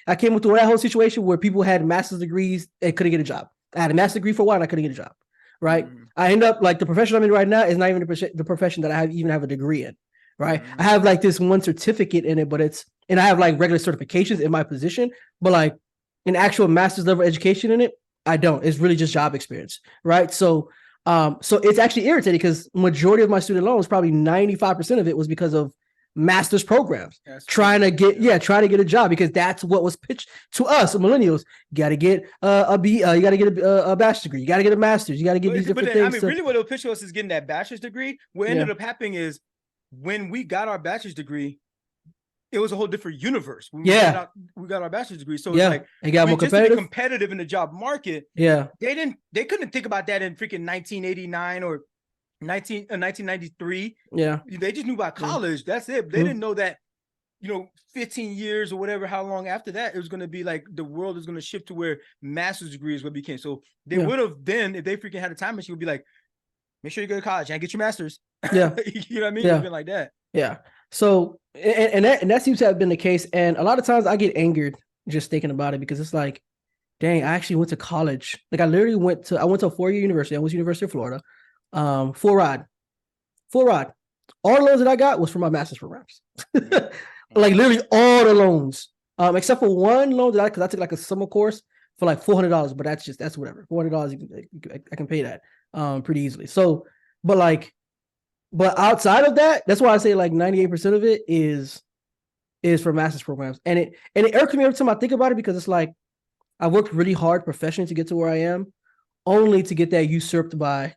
I came up through that whole situation where people had master's degrees and couldn't get a job. I had a master's degree for a while and I couldn't get a job. Right. I end up like the profession I'm in right now is not even the profession that I even have a degree in. Right. I have like this one certificate in it, but and I have like regular certifications in my position, but like an actual master's level education in it, I don't. It's really just job experience. Right. So it's actually irritating because majority of my student loans, probably 95% of it was because of master's programs, trying to get a job, because that's what was pitched to us millennials. You got to get you got to get a bachelor's degree, you got to get a master's, you got to get these different things. I mean, really what it'll pitch to us is getting that bachelor's degree. What ended up happening is when we got our bachelor's degree, it was a whole different universe. We got our bachelor's degree. So it's like, it got more competitive. To be competitive in the job market. Yeah. They couldn't think about that in freaking 1989 or 1993. Yeah. They just knew about college. That's it. They didn't know that, 15 years or whatever, how long after that, it was going to be like the world is going to shift to where master's degree is what became. So they would have then, if they freaking had a time machine, would be like, make sure you go to college and get your master's. Yeah. You know what I mean? Yeah. Like that. Yeah. So, and that seems to have been the case. And a lot of times I get angered just thinking about it, because it's like, dang, I actually went to college. Like I literally went to a 4-year university. I was University of Florida. Full ride. All the loans that I got was for my master's programs. Like literally all the loans, except for one loan that because I took like a summer course for like $400, but that's whatever. $400, I can pay that pretty easily. So, but outside of that, that's why I say like 98% of it is for master's programs. And it irks me every time I think about it, because it's like I worked really hard professionally to get to where I am, only to get that usurped by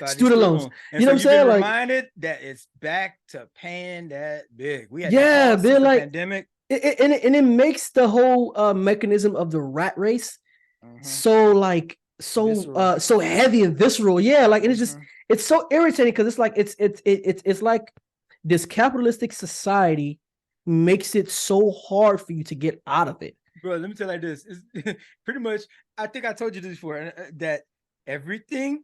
student loans. And you know what I'm saying? Like, reminded that it's back to paying that big. We had like pandemic. And it makes the whole mechanism of the rat race so heavy and visceral. Yeah, like, and it's just it's so irritating, because it's like it's like this capitalistic society makes it so hard for you to get out of it. Bro, let me tell you like this. It's pretty much, I think I told you this before, that everything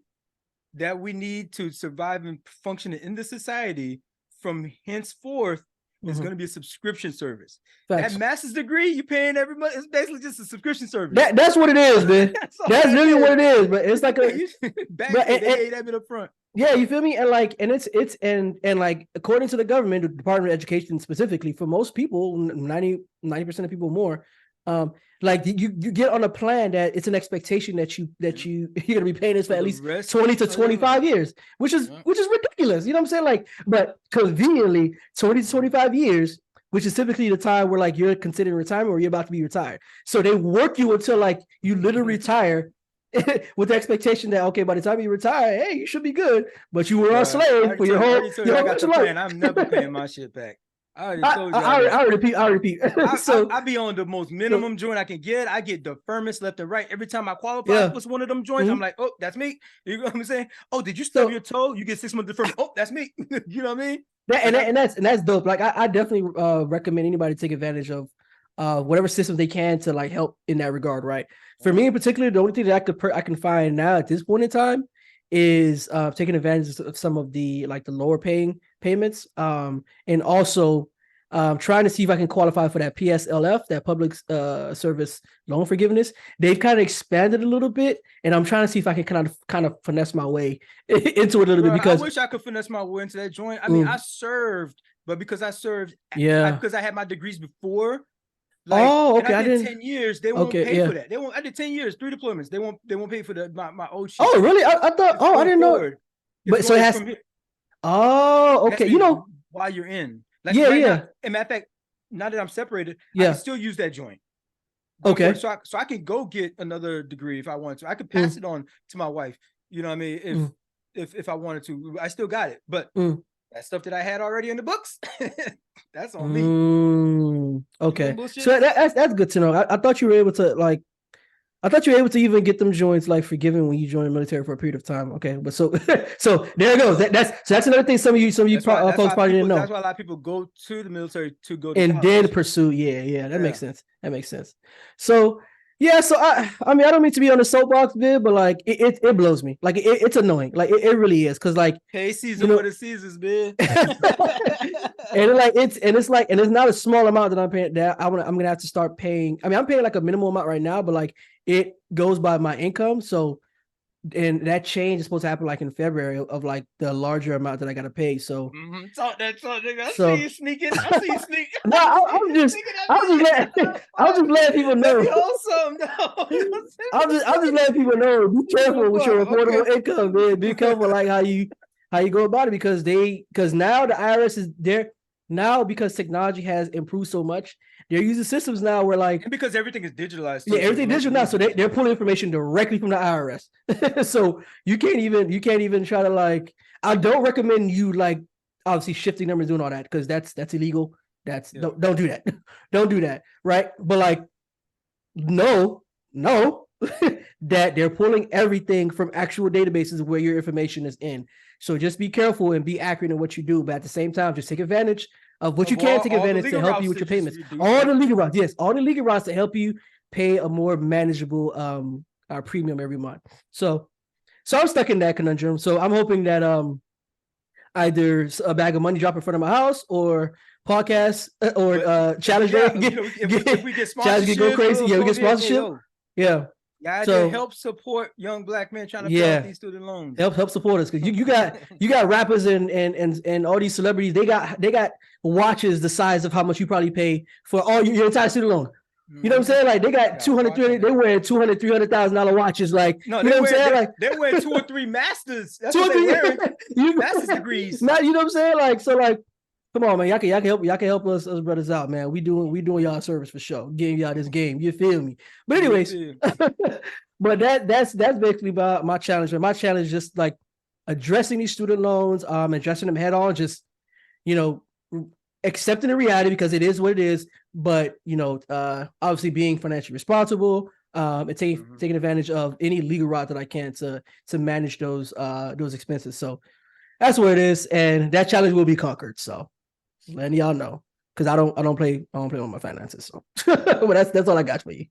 that we need to survive and function in the society from henceforth is going to be a subscription service. Facts. That master's degree you paying every month is basically just a subscription service. That's what it is, man. That's really what it is. But it's like they ate that bit up front. Yeah, you feel me? And like, and it's like, according to the government, the Department of Education specifically, for most people, 90% of people more, like you get on a plan that it's an expectation that you're gonna be paying this for at least 20 to 25 years, which is ridiculous. You know what I'm saying? Like, but conveniently 20 to 25 years, which is typically the time where like you're considering retirement or you're about to be retired. So they work you until like you literally retire with the expectation that, okay, by the time you retire, hey, you should be good. But you were a slave for your whole life. I'm never paying my shit back. I repeat. So I be on the most minimum joint I can get. I get the firmest left and right. Every time I qualify for one of them joints, I'm like, oh, that's me. You know what I'm saying? Oh, did you stub your toe? You get 6 months deferment. Oh, that's me. You know what I mean? That's dope. Like I definitely recommend anybody take advantage of whatever system they can to like help in that regard. Right. For me in particular, the only thing that I can find now at this point in time is taking advantage of some of the like the lower paying payments, and also trying to see if I can qualify for that PSLF, that public service loan forgiveness. They've kind of expanded a little bit, and I'm trying to see if I can kind of finesse my way into it a little bit, because I wish I could finesse my way into that joint. I mean, I served, but because I served, because I had my degrees before. Like, okay. I did 10 years. They won't pay for that. They won't. I did 10 years, 3 deployments. They won't pay for my old shit. Oh, really? I thought. I didn't know. But so it has. Okay. You know, while you're in. Like now, and matter of fact, now that I'm separated, I can still use that joint. Okay. So I can go get another degree if I want to. I could pass it on to my wife. You know what I mean? If I wanted to, I still got it. But that stuff that I had already in the books, that's on me. Okay. So that's good to know. I thought you were able to like. I thought you were able to even get them joints like forgiven when you join the military for a period of time. Okay, but so there it goes. That's another thing. Some of you folks probably didn't know. That's why a lot of people go to the military to go to and college. then pursue. Yeah, that makes sense. That makes sense. So Yeah, so I mean I don't mean to be on the soapbox bit, but like it blows me. Like it's annoying. Like it really is. Cause like Hey, Caesar, you know what it Caesar's, man. and it's not a small amount that I'm paying that I'm gonna have to start paying. I mean, I'm paying like a minimal amount right now, but like it goes by my income. So and that change is supposed to happen like in February of like the larger amount that I gotta pay. So Talk that talk, nigga. I so see you sneaking. I see you sneaking. no, I'm just letting people know. Let me hold some. No. I'm just letting people know. Be careful with your affordable Okay. income, man. Be careful like how you go about it because now the IRS is there now because technology has improved so much. They're using systems now where like And because everything is digitalized. Too, yeah, everything digital now. So they're pulling information directly from the IRS. So you can't even try to like. I don't recommend you like obviously shifting numbers, doing all that because that's illegal. That's don't do that. Don't do that. Right. But like no that they're pulling everything from actual databases where your information is in. So just be careful and be accurate in what you do. But at the same time, just take advantage of what you can take advantage to help you with your payments. All the legal routes, yes, all the legal routes to help you pay a more manageable premium every month. So I'm stuck in that conundrum. So I'm hoping that either a bag of money drop in front of my house or podcast or challenge day. If we get challenge get go crazy. Yeah, we get sponsorship. Yeah. Yeah, so help support young black men trying to pay off these student loans. Help support us because you got rappers and all these celebrities. They got watches the size of how much you probably pay for all your entire student loan. You know what I'm saying? Like they got 200, they wear $200,000-$300,000 watches. Like no, you know what I'm saying? Like they wear 2 or 3 masters. That's what they're wearing. Master's degrees. Now you know what I'm saying? Like so, like come on, man. Y'all can help us brothers out, man. We doing y'all a service for sure. Getting y'all this game. You feel me? But anyways, but that's basically about my challenge. My challenge is just like addressing these student loans, addressing them head on, just accepting the reality because it is what it is, but obviously being financially responsible, and taking advantage of any legal route that I can to manage those expenses. So that's what it is, and that challenge will be conquered. So letting y'all know because I don't play with my finances. So but that's all I got for you.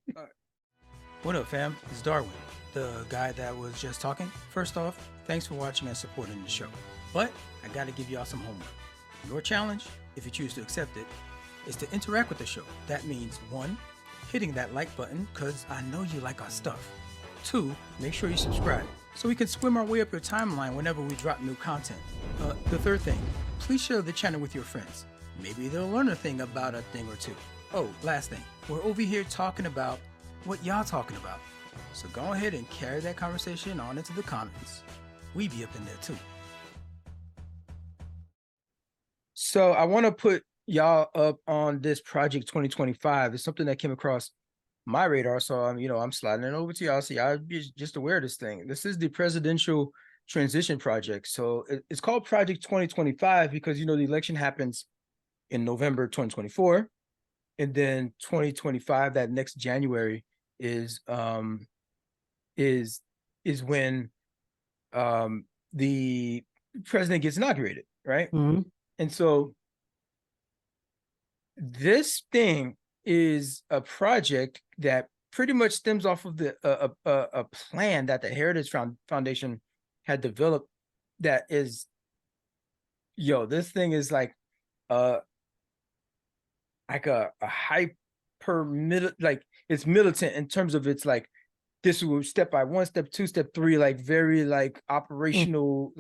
What up, fam? It's Darwin, the guy that was just talking. First off, thanks for watching and supporting the show. But I gotta give y'all some homework. Your challenge, if you choose to accept it, is to interact with the show. That means 1, hitting that like button, because I know you like our stuff. 2, make sure you subscribe, so we can swim our way up your timeline whenever we drop new content. The third thing, please share the channel with your friends. Maybe they'll learn a thing about a thing or two. Oh, last thing, we're over here talking about what y'all talking about. So go ahead and carry that conversation on into the comments. We be up in there too. So I want to put y'all up on this project 2025. It's something that came across my radar. So I'm sliding it over to y'all so y'all be just aware of this thing. This is the presidential transition project. So it's called Project 2025 because the election happens in November 2024. And then 2025, that next January, is when the president gets inaugurated, right? Mm-hmm. And so this thing is a project that pretty much stems off of a plan that the Heritage Foundation had developed. That is, this thing is like a hyper it's militant in terms of its like this was step by 1, step 2, step 3, like very like operational,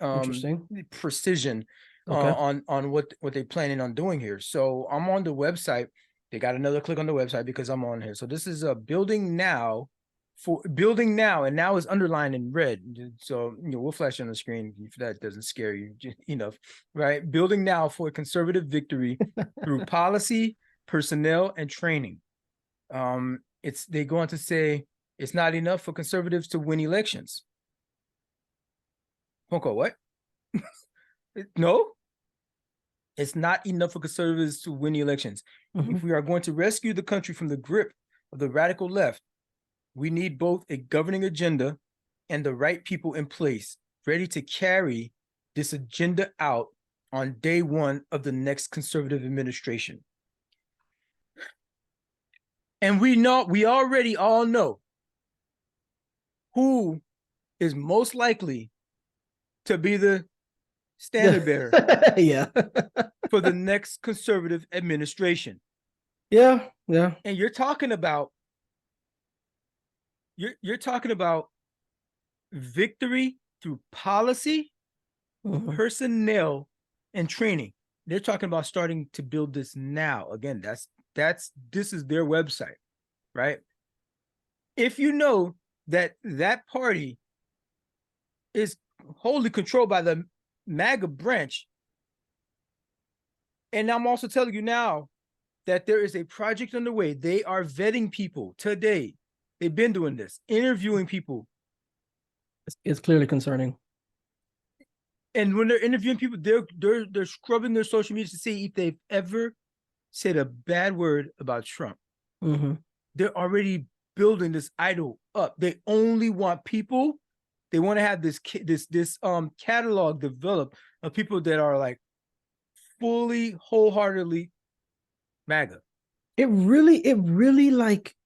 Interesting precision okay. on what they're planning on doing here. So I'm on the website. They got another click on the website because I'm on here. So this is a building now, and now is underlined in red. So we'll flash on the screen if that doesn't scare you enough, right? Building now for a conservative victory through policy, personnel, and training. They go on to say it's not enough for conservatives to win elections. Punko, what? No, it's not enough for conservatives to win elections. Mm-hmm. If we are going to rescue the country from the grip of the radical left, we need both a governing agenda and the right people in place, ready to carry this agenda out on day 1 of the next conservative administration. And we already all know who is most likely to be the standard bearer Yeah. for the next conservative administration. Yeah. Yeah. And you're talking about victory through policy, personnel, and training. They're talking about starting to build this now. Again, this is their website, right? If you know that party is wholly controlled by the MAGA branch, and I'm also telling you now that there is a project underway. They are vetting people today. They've been doing this, interviewing people. It's clearly concerning. And when they're interviewing people, they're scrubbing their social media to see if they've ever said a bad word about Trump. They're already building this idol up. They only want people. They want to have this catalog developed of people that are like fully, wholeheartedly MAGA. It really like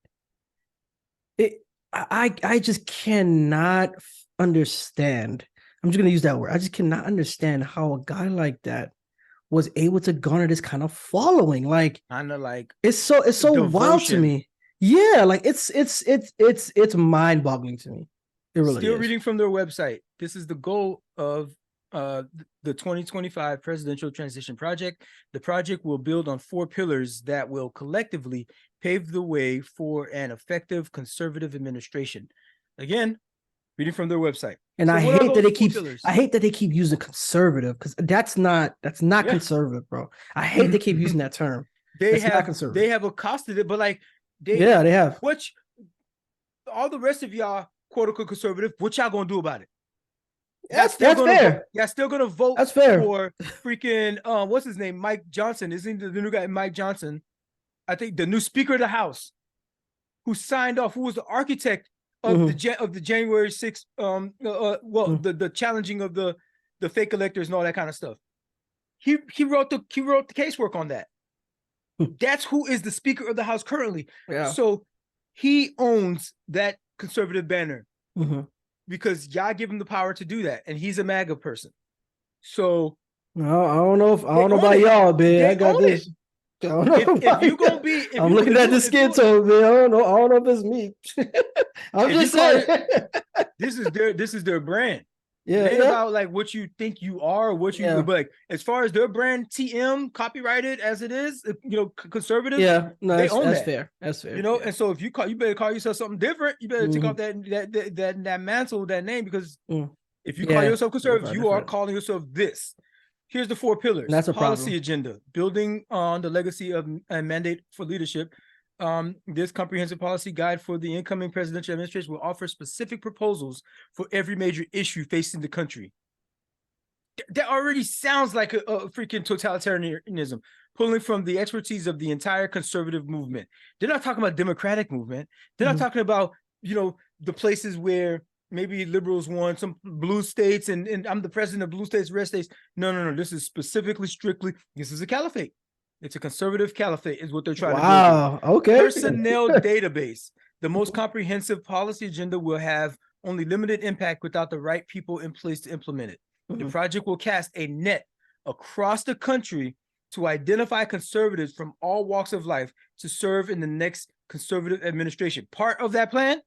it. I just cannot understand. I'm just gonna use that word. I just cannot understand how a guy like that was able to garner this kind of following. Like, kind of like it's so devotion. Wild to me. Yeah, like it's mind-boggling to me. It really Still is. Reading from their website. This is the goal of the 2025 Presidential Transition Project. The project will build on 4 pillars that will collectively pave the way for an effective conservative administration. Again, reading from their website. And so I hate that they keep using conservative, because that's not conservative, bro. I hate they keep using that term. They have accosted it, but like they have. Which all the rest of y'all, quote unquote conservative, what y'all gonna do about it? That's fair. Y'all still gonna vote that's fair. For freaking what's his name? Mike Johnson. Isn't he the new guy, Mike Johnson? I think the new Speaker of the House, who signed off, who was the architect of the January 6th, the challenging of the fake electors and all that kind of stuff. He wrote the casework on that. That's who is the Speaker of the House currently. Yeah. So he owns that conservative banner because y'all give him the power to do that, and he's a MAGA person. So I don't know about y'all, man. I got this. If you gonna be, I'm looking at the skits over there. I don't know if it's me. I'm just saying. This is their brand. Yeah, it ain't about like what you think you are, or what you but like as far as their brand, TM copyrighted as it is, conservative. Yeah, no, they own that's that. fair. That's fair. And so if you better call yourself something different. You better take off that mantle, that name, because if you call yourself conservative, you are calling yourself this. Here's the 4 pillars. That's a policy agenda, building on the legacy of a mandate for leadership. This comprehensive policy guide for the incoming presidential administration will offer specific proposals for every major issue facing the country. That already sounds like a freaking totalitarianism, pulling from the expertise of the entire conservative movement. They're not talking about democratic movement. They're not talking about, the places where maybe liberals won, some blue states, and I'm the president of blue states, red states. No. This is strictly, this is a caliphate. It's a conservative caliphate is what they're trying to do. Wow, okay. Personnel database. The most comprehensive policy agenda will have only limited impact without the right people in place to implement it. The project will cast a net across the country to identify conservatives from all walks of life to serve in the next conservative administration. Part of that plan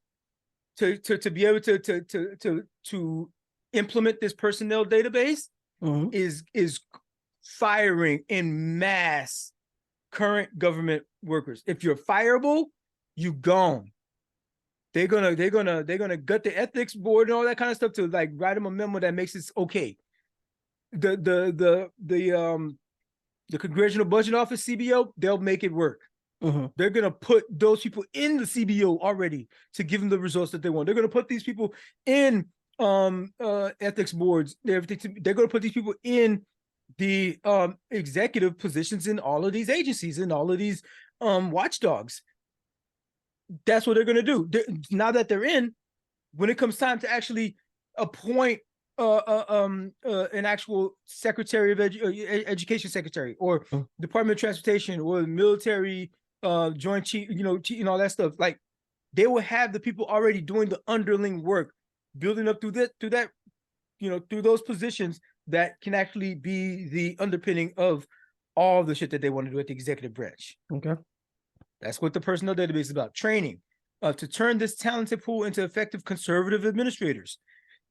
to be able to implement this personnel database is firing in mass current government workers. If you're fireable, you gone. They're gonna gut the ethics board and all that kind of stuff to like write them a memo that makes it okay. The Congressional Budget Office, CBO, they'll make it work. They're gonna put those people in the CBO already to give them the results that they want. They're gonna put these people in ethics boards. They're gonna put these people in the executive positions in all of these agencies and all of these watchdogs. That's what they're going to do. Now that they're in, when it comes time to actually appoint an actual secretary of education secretary, or Department of Transportation, or military Joint Chief, all that stuff. Like they will have the people already doing the underling work, building up through that, through those positions that can actually be the underpinning of all the shit that they want to do at the executive branch. Okay. That's what the personnel database is about. Training to turn this talented pool into effective conservative administrators.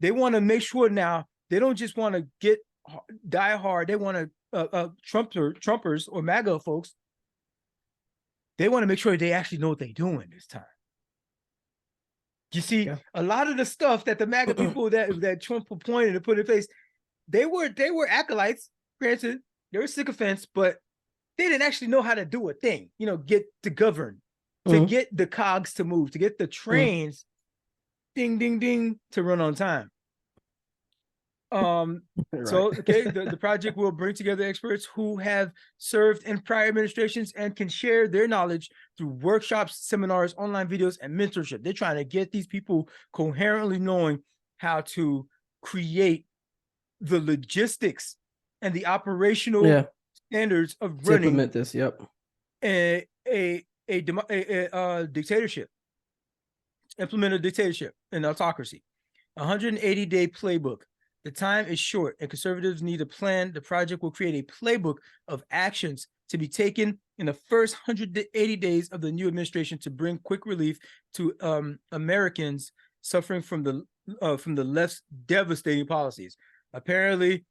They want to make sure now they don't just want to die hard. They want to Trumpers or MAGA folks. They want to make sure they actually know what they're doing this time. You see, a lot of the stuff that the MAGA people that Trump appointed and put in place, they were acolytes. Granted, they were sycophants, but they didn't actually know how to do a thing. Get to govern, to get the cogs to move, to get the trains, ding ding ding, to run on time. Right. So the project will bring together experts who have served in prior administrations and can share their knowledge through workshops, seminars, online videos, and mentorship. They're trying to get these people coherently knowing how to create the logistics and the operational standards of running implement this. Yep. A dictatorship. Implement a dictatorship and autocracy. 180-day playbook. The time is short and conservatives need a plan. The project will create a playbook of actions to be taken in the first 180 days of the new administration to bring quick relief to Americans suffering from the left's devastating policies. Apparently,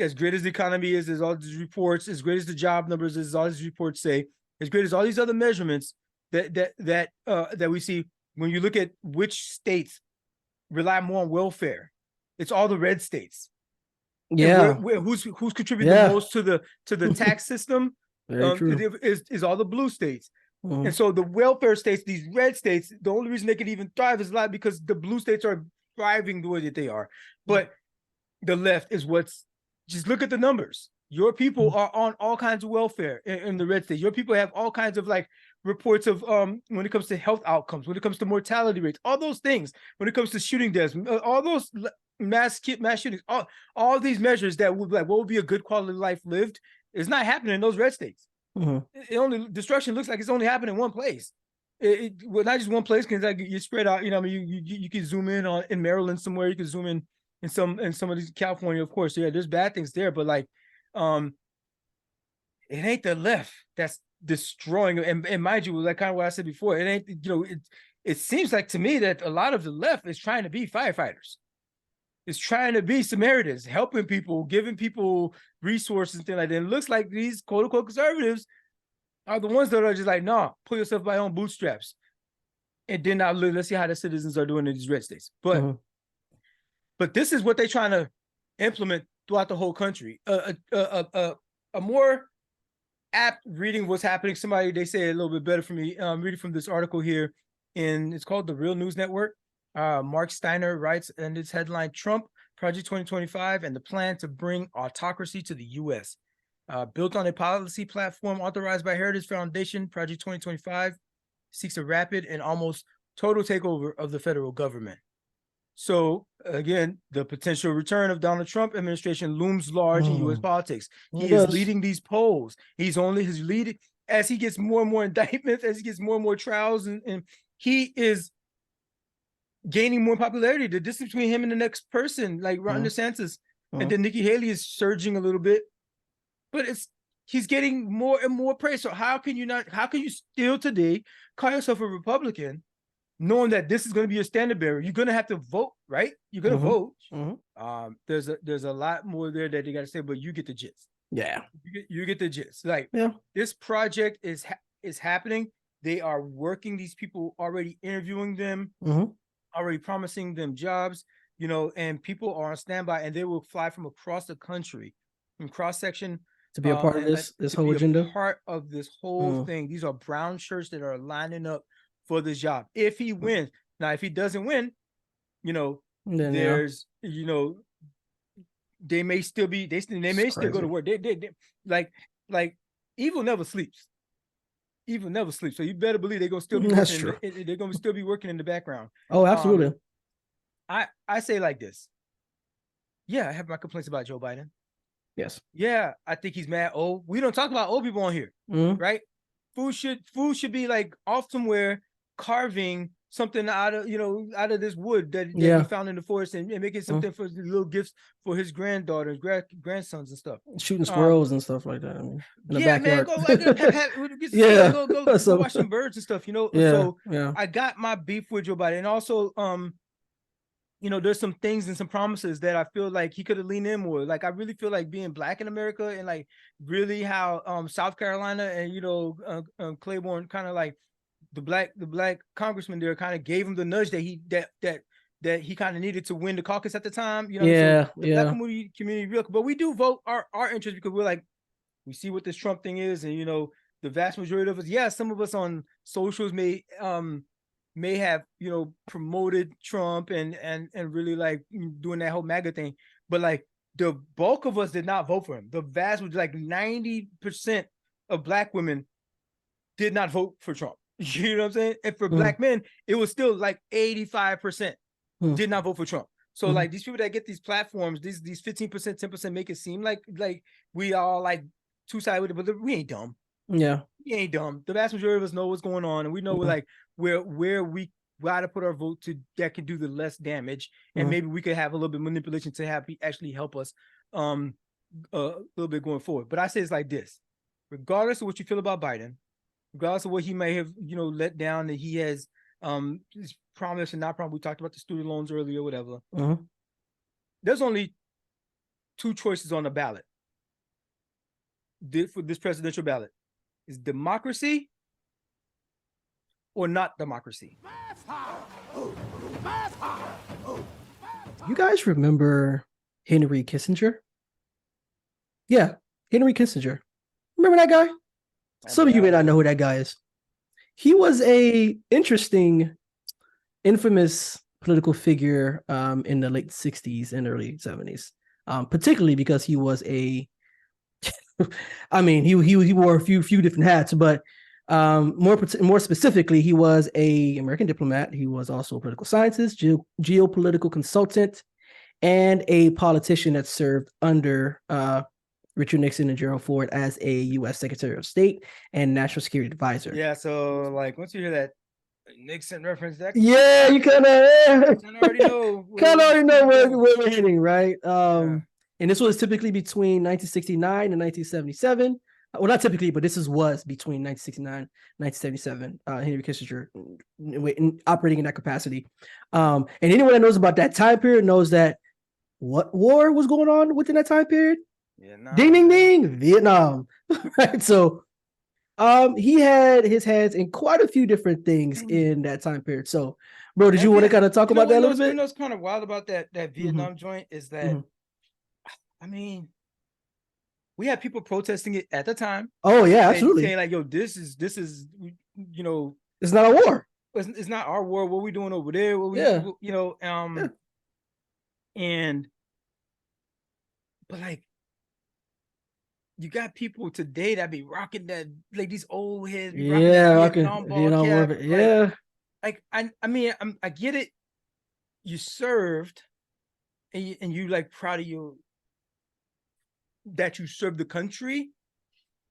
as great as the economy is, as all these reports, as great as the job numbers, as all these reports say, as great as all these other measurements that we see, when you look at which states rely more on welfare, it's all the red states. Yeah. Who's contributing the most to the tax system? Is all the blue states. And so the welfare states, these red states, the only reason they can even thrive is a lot because the blue states are thriving the way that they are. But the left is just look at the numbers. Your people are on all kinds of welfare in the red states. Your people have all kinds of reports of when it comes to health outcomes, when it comes to mortality rates, all those things, when it comes to shooting deaths, all those mass shootings, all these measures that would be what would be a good quality of life lived is not happening in those red states. Destruction looks like it's only happening in one place. Well, not just one place, because you spread out. You can zoom in Maryland somewhere. You can zoom in some of these California, of course. Yeah, there's bad things there, but it ain't the left that's destroying. And mind you, like kind of what I said before, it ain't. It seems like to me that a lot of the left is trying to be firefighters. It's trying to be Samaritans, helping people, giving people resources and things like that. And it looks like these quote unquote conservatives are the ones that are just like, nah, pull yourself by your own bootstraps. And then now let's see how the citizens are doing in these red states. But this is what they're trying to implement throughout the whole country. A more apt reading what's happening. They say a little bit better for me. Reading from this article here, it's called The Real News Network. Mark Steiner writes, and its headline: Trump Project 2025 and the plan to bring autocracy to the U.S. Built on a policy platform authorized by Heritage Foundation, Project 2025 seeks a rapid and almost total takeover of the federal government. So again, the potential return of Donald Trump administration looms large in U.S. politics. He is leading these polls. He's leading as he gets more and more indictments, as he gets more and more trials, and he is gaining more popularity. The distance between him and the next person, like Ron DeSantis, and then Nikki Haley, is surging a little bit, but he's getting more and more praise. So how can you still today call yourself a Republican, knowing that this is going to be your standard bearer? You're going to have to vote, right? You're going to vote. There's a lot more there that they got to say, but you get the gist. Yeah, you get the gist. This project is happening. They are working these people, already interviewing them, already promising them jobs, and people are on standby, and they will fly from across the country, from cross-section, to be a part of this whole agenda. Part of this whole thing. These are brown shirts that are lining up for this job. If he wins, now if he doesn't win, there's they may still be still go to work. They like evil never sleeps. Evil never sleeps. So you better believe they're gonna still be working. They're gonna still be working in the background. Oh, absolutely. I say like this. Yeah, I have my complaints about Joe Biden. Yes. Yeah, I think he's mad old. We don't talk about old people on here, right? food should be like off somewhere, carving something out of this wood that he found in the forest and making something for the little gifts for his granddaughters, grandsons and stuff. Shooting squirrels and stuff like that. I mean, in the backyard. Man, go watch some birds and stuff, So yeah. I got my beef with Joe Biden. And also, there's some things and some promises that I feel like he could have leaned in more. Like, I really feel like being Black in America and like really how South Carolina and Claiborne kind of like the black congressman there kind of gave him the nudge that he kind of needed to win the caucus at the time. So the Black community real, but we do vote our interest because we're like, we see what this Trump thing is, and the vast majority of us, some of us on socials may have promoted Trump and really like doing that whole MAGA thing, but like the bulk of us did not vote for him. The vast was like 90% of Black women did not vote for Trump. You know what I'm saying? And for Black men, it was still like 85% did not vote for Trump. So like these people that get these platforms, these 15%, 10% make it seem like we all like two-sided with it, but we ain't dumb. Yeah. We ain't dumb. The vast majority of us know what's going on, and we know where we got to put our vote to that can do the less damage, and maybe we could have a little bit of manipulation to have actually help us a little bit going forward. But I say it's like this: regardless of what you feel about Biden, regardless of what he may have let down, that he has promised and not promised. We talked about the student loans earlier, whatever. There's only two choices on the ballot for this presidential ballot: is democracy or not democracy. You guys remember Henry Kissinger? Yeah, Henry Kissinger. Remember that guy? Some of you may not know who that guy is. He was a interesting, infamous political figure in the late 60s and early 70s, particularly because he was he wore a few different hats, but more specifically, he was an American diplomat. He was also a political scientist, geopolitical consultant, and a politician that served under Richard Nixon and Gerald Ford as a U.S. Secretary of State and National Security Advisor. Yeah, so like once you hear that Nixon reference, that you kind of already know where we're hitting, right? And this was typically between 1969 and 1977. Well, not typically, but this was between 1969 and 1977. Henry Kissinger operating in that capacity. And anyone that knows about that time period knows that what war was going on within that time period? Vietnam. Ding, ding, ding, Vietnam. Right. So he had his hands in quite a few different things in that time period. So, bro, did you want to kind of talk about that a little bit? What's kind of wild about that Vietnam joint is that, I mean, we had people protesting it at the time. Oh yeah, absolutely. Saying like, "Yo, this is it's not a war. It's not our war. What we doing over there? But like, you got people today that be rocking that, like these old heads, be rocking that Vietnam ball cap. Like I mean, I get it. You served, and you like proud of that you served the country,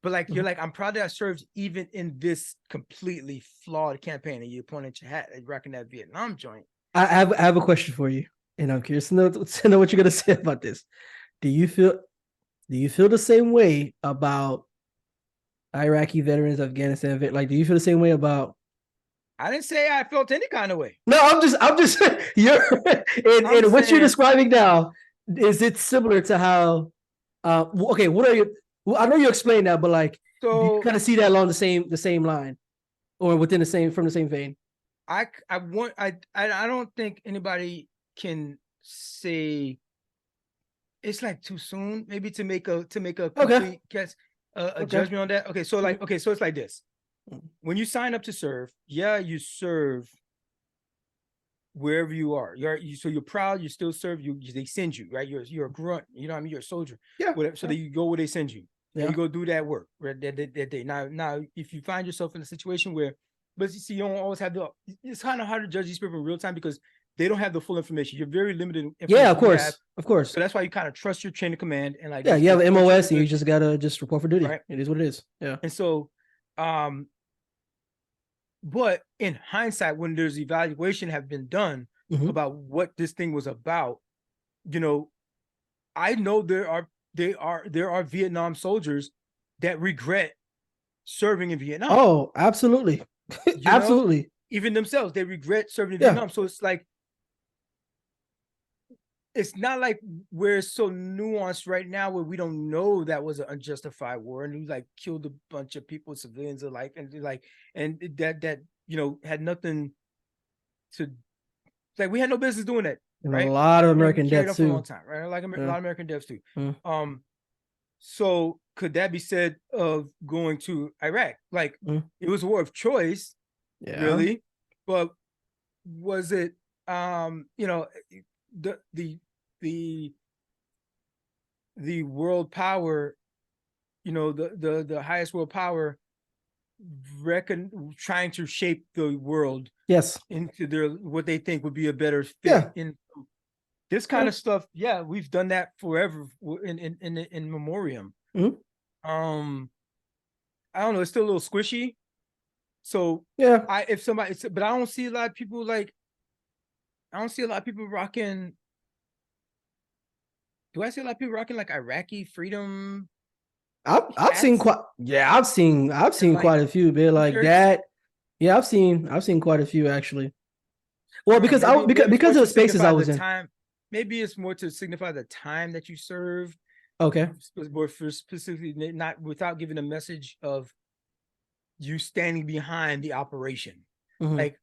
but like you're like, I'm proud that I served even in this completely flawed campaign, and you pointed your hat and rocking that Vietnam joint. I have a question for you, and I'm curious to know what you're gonna say about this. Do you feel the same way about Iraqi veterans, Afghanistan vet? Like, do you feel the same way about? I didn't say I felt any kind of way. No, I'm just you're and what you're describing now. Is it similar to how? Okay, what are you? Well, I know you explained that, but like, do you kind of see that along the same line, or within from the same vein? I don't think anybody can say it's like too soon, maybe to make a complete judgment on that. Okay, so it's like this: when you sign up to serve, you serve wherever you are. So you're proud, you still serve. They send you, right? You're a grunt, you know what I mean? You're a soldier. Yeah. Whatever. So that you go where they send you. Yeah. And you go do that work right that day. Now, if you find yourself in a situation where, but you see, you don't always have it's kind of hard to judge these people in real time because they don't have the full information. You're very limited in information. Yeah, of course. So that's why you kind of trust your chain of command and you have an MOS and you just gotta report for duty. Right? It is what it is. Yeah. And so But in hindsight, when there's evaluation have been done Mhm. about what this thing was about, you know, I know there are Vietnam soldiers that regret serving in Vietnam. Oh, absolutely. You know, Absolutely. even themselves, they regret serving in Yeah. Vietnam. So it's like, it's not like we're so nuanced right now where we don't know that was an unjustified war and we like killed a bunch of people, civilians alike, and like, and that you know had nothing to, like, we had no business doing that, And a right? lot of And we American carried on deaths for a long too. time, right? Like a Yeah. lot of American deaths too. Mm. So could that be said of going to Iraq? Like, Mm. it was a war of choice, Yeah. really, but was it, you know, the the the world power, you know, the highest world power trying to shape the world Yes. into their what they think would be a better fit. Yeah. In this kind of stuff, yeah, we've done that forever in memoriam. Mhm. I don't know, it's still a little squishy. So Yeah. if somebody, but I don't see a lot of people like, I don't see a lot of people rocking. Do I see a lot of people rocking like Iraqi freedom I've seen hats quite I've seen and like quite a few, but like t-shirts? that. Yeah, I've seen quite a few actually. Well, because Maybe it's more because of to the spaces I signify the was in. time. Maybe it's more to signify the time that you served, Okay. but for specifically not without giving a message of you standing behind the operation. Mhm. Like,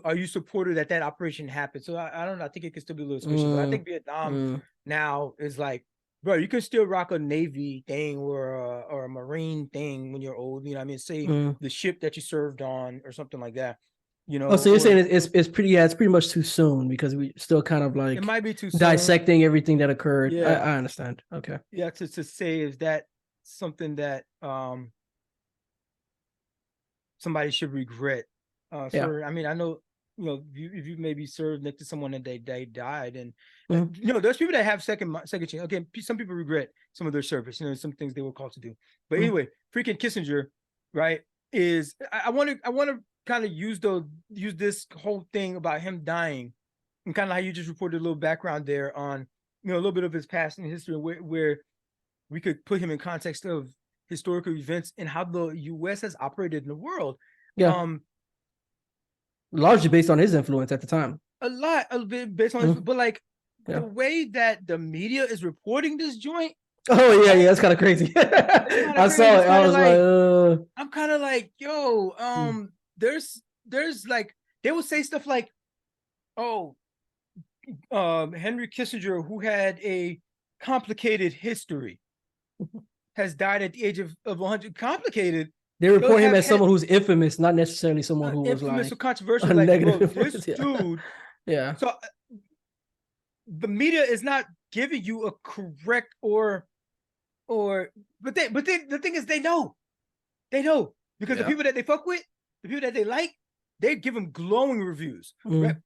are you supportive that operation happened? So I don't know. I think it could still be a little squishy, but I think Vietnam now is like, bro, you can still rock a Navy thing or a Marine thing when you're old. You know what I mean? Say the ship that you served on or something like that. You know, Oh, so you're or saying it's pretty, yeah, it's pretty much too soon because we still kind of it like might be too soon. dissecting everything that occurred. Yeah, I understand. Okay. yeah. To say is that something that somebody should regret. Yeah. For, I mean, I know, you know, if you maybe served next to someone and they died, and Mhm. you know, there's people that have second chance. Again, some people regret some of their service, you know, some things they were called to do. But Mhm. anyway, freaking Kissinger, right? Is I want to kind of use this whole thing about him dying, and kind of how you just reported a little background there on, you know, a little bit of his past and history, where we could put him in context of historical events and how the U.S. has operated in the world. Yeah. Largely based on his influence at the time. A bit based on his, but like the way that the media is reporting this joint. Oh yeah, yeah, that's kind of crazy. I saw it. I was like, I'm kind of like, yo, there's like, they would say stuff like, oh, Henry Kissinger, who had a complicated history, has died at the age of 100. Complicated. They report him as someone who's infamous, not necessarily someone who was infamous like or controversial. a Like, negative bro, this dude. Yeah. So the media is not giving you a correct but the thing is, they know because the people that they fuck with, the people that they like, they give them glowing reviews. Right?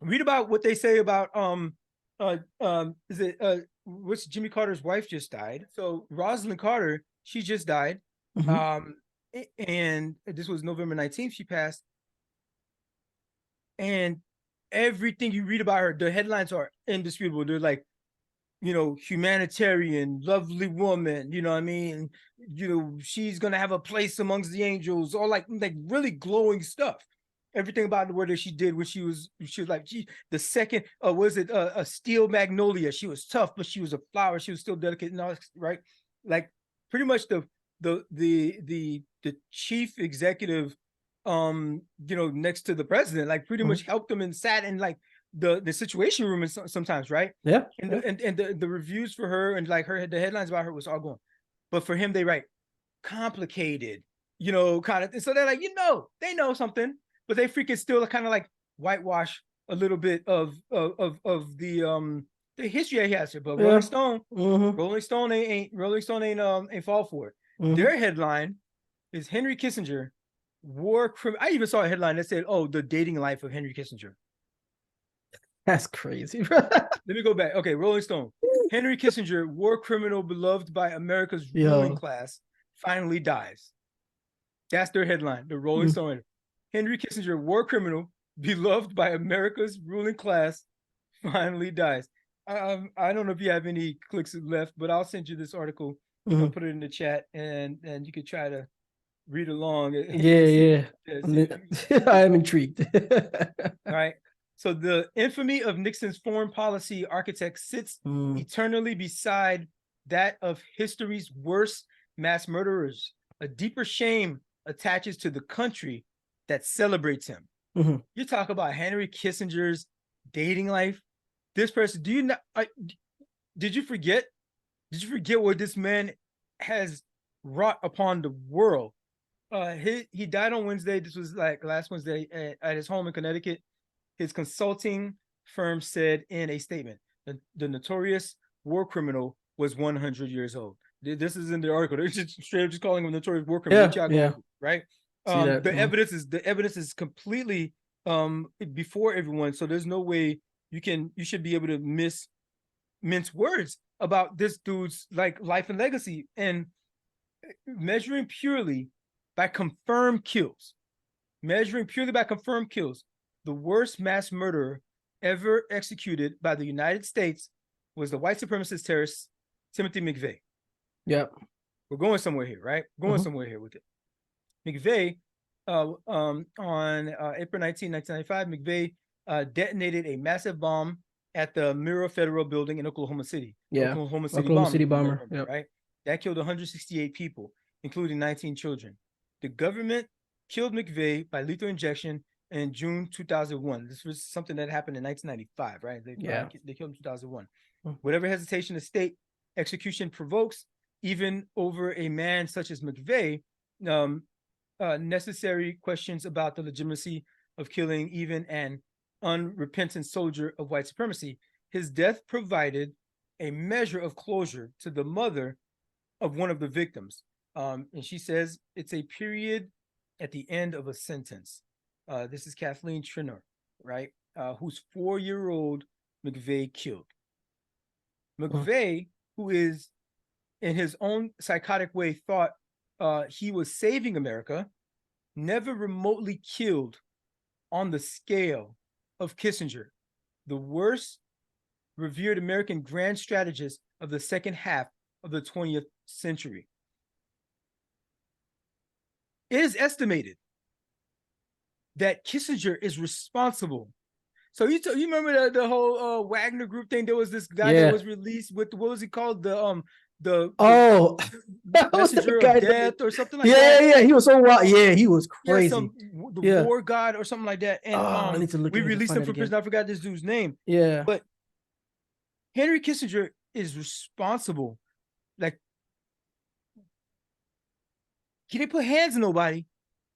Read about what they say about is it what's Jimmy Carter's wife just died. So Rosalind Carter, she just died. And this was November 19th, she passed. And everything you read about her, the headlines are indisputable. They're like, you know, humanitarian, lovely woman, you know what I mean? You know, she's gonna have a place amongst the angels, all like really glowing stuff. Everything about the work that she did when she was like, the second, was it a steel magnolia? She was tough, but she was a flower. She was still delicate and all, right? Like, pretty much the chief executive, you know, next to the president, like pretty much helped them and sat in like the situation room and sometimes, right? Yeah. And the reviews for her and like the headlines about her was all going, but for him they write complicated, you know, kind of. So they're like, you know, they know something, but they freaking still kind of like whitewash a little bit of the history he has here. But Rolling Stone ain't fall for it. Their headline is Henry Kissinger, war criminal. I even saw a headline that said, "Oh, the dating life of Henry Kissinger." That's crazy. Let me go back. Okay, Rolling Stone. Henry Kissinger, war criminal beloved by America's ruling class, finally dies. That's their headline, the Rolling Stone. Henry Kissinger, war criminal, beloved by America's ruling class, finally dies. I don't know if you have any clicks left, but I'll send you this article. I'll put it in the chat, and you could try to read along. Yeah. I am intrigued. All right. So the infamy of Nixon's foreign policy architect sits eternally beside that of history's worst mass murderers. A deeper shame attaches to the country that celebrates him. You talk about Henry Kissinger's dating life. This person, do you not? Did you forget? Did you forget what this man has wrought upon the world? He died on Wednesday. This was like last Wednesday at his home in Connecticut. His consulting firm said in a statement, the notorious war criminal was 100 years old. This is in the article. They're just straight up just calling him notorious war criminal. Yeah. Right. The evidence is completely before everyone. So there's no way you should be able to mince words about this dude's like life and legacy, and measuring purely by confirmed kills. The worst mass murderer ever executed by the United States was the white supremacist terrorist Timothy McVeigh. Yep. We're going somewhere here, right? Somewhere here with it. McVeigh, on April 19, 1995, McVeigh detonated a massive bomb at the Mira Federal Building in Oklahoma City. Yeah. Oklahoma City bomber. Yep. Right? That killed 168 people, including 19 children. The government killed McVeigh by lethal injection in June 2001. This was something that happened in 1995, right? They killed him in 2001. Whatever hesitation the state execution provokes, even over a man such as McVeigh, necessary questions about the legitimacy of killing even an unrepentant soldier of white supremacy. His death provided a measure of closure to the mother of one of the victims. And she says it's a period at the end of a sentence. This is Kathleen Trinner, right? Whose 4-year-old McVeigh killed. McVeigh, who is in his own psychotic way thought he was saving America, never remotely killed on the scale of Kissinger, the worst revered American grand strategist of the second half of the 20th century. It is estimated that Kissinger is responsible. So you remember the whole Wagner Group thing? There was this guy that was released with, what was he called? The messenger of death or something like that. Yeah, he was so wild. Yeah, he was crazy. The war god or something like that. And we released him from prison. I forgot this dude's name. Yeah. But Henry Kissinger is responsible. Like, he didn't put hands on nobody,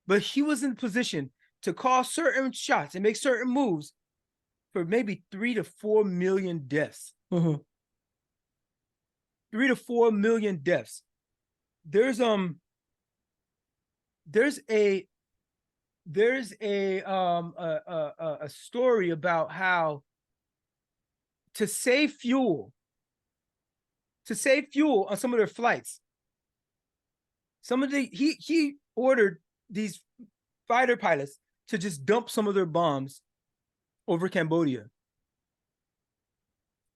but he was in position to call certain shots and make certain moves for maybe 3 to 4 million deaths. 3 to 4 million deaths. There's a story about how to save fuel on some of their flights. He ordered these fighter pilots to just dump some of their bombs over Cambodia.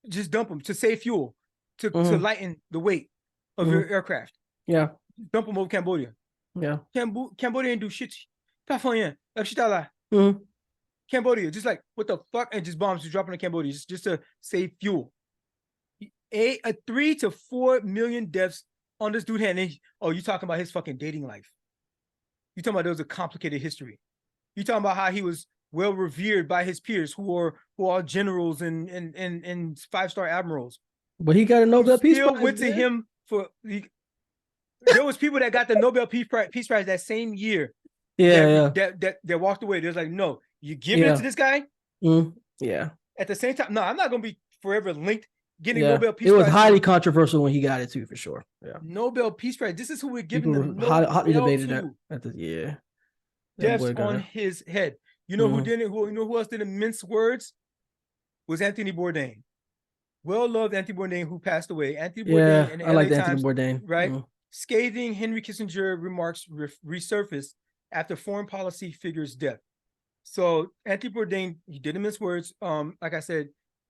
Just dump them to save fuel, to lighten the weight of your aircraft. Yeah. Dump them over Cambodia. Yeah. Cambodia ain't do shit. Cambodia, just like, what the fuck? And just bombs just dropping on Cambodia just to save fuel. 3 to 4 million deaths on this dude hand. You talking about his fucking dating life. You talking about there was a complicated history. You talking about how he was well revered by his peers who are generals and 5-star admirals. But he got a Nobel Peace Prize. Went to him for there was people that got the Nobel Peace Prize that same year. That walked away. There's like, no, you give it to this guy. Yeah. At the same time, no, I'm not gonna be forever linked getting Nobel Peace Prize. It was Prize highly controversial when he got it too, for sure. Yeah. Nobel Peace Prize. This is who we're giving the hotly debated to. Deaths on his head. You know who didn't? Who else didn't mince words? Was Anthony Bourdain. Well-loved Anthony Bourdain, who passed away. Anthony Bourdain. I like Anthony Bourdain. Right. Scathing Henry Kissinger remarks resurfaced after foreign policy figure's death. So Anthony Bourdain, he didn't mince words. Like I said,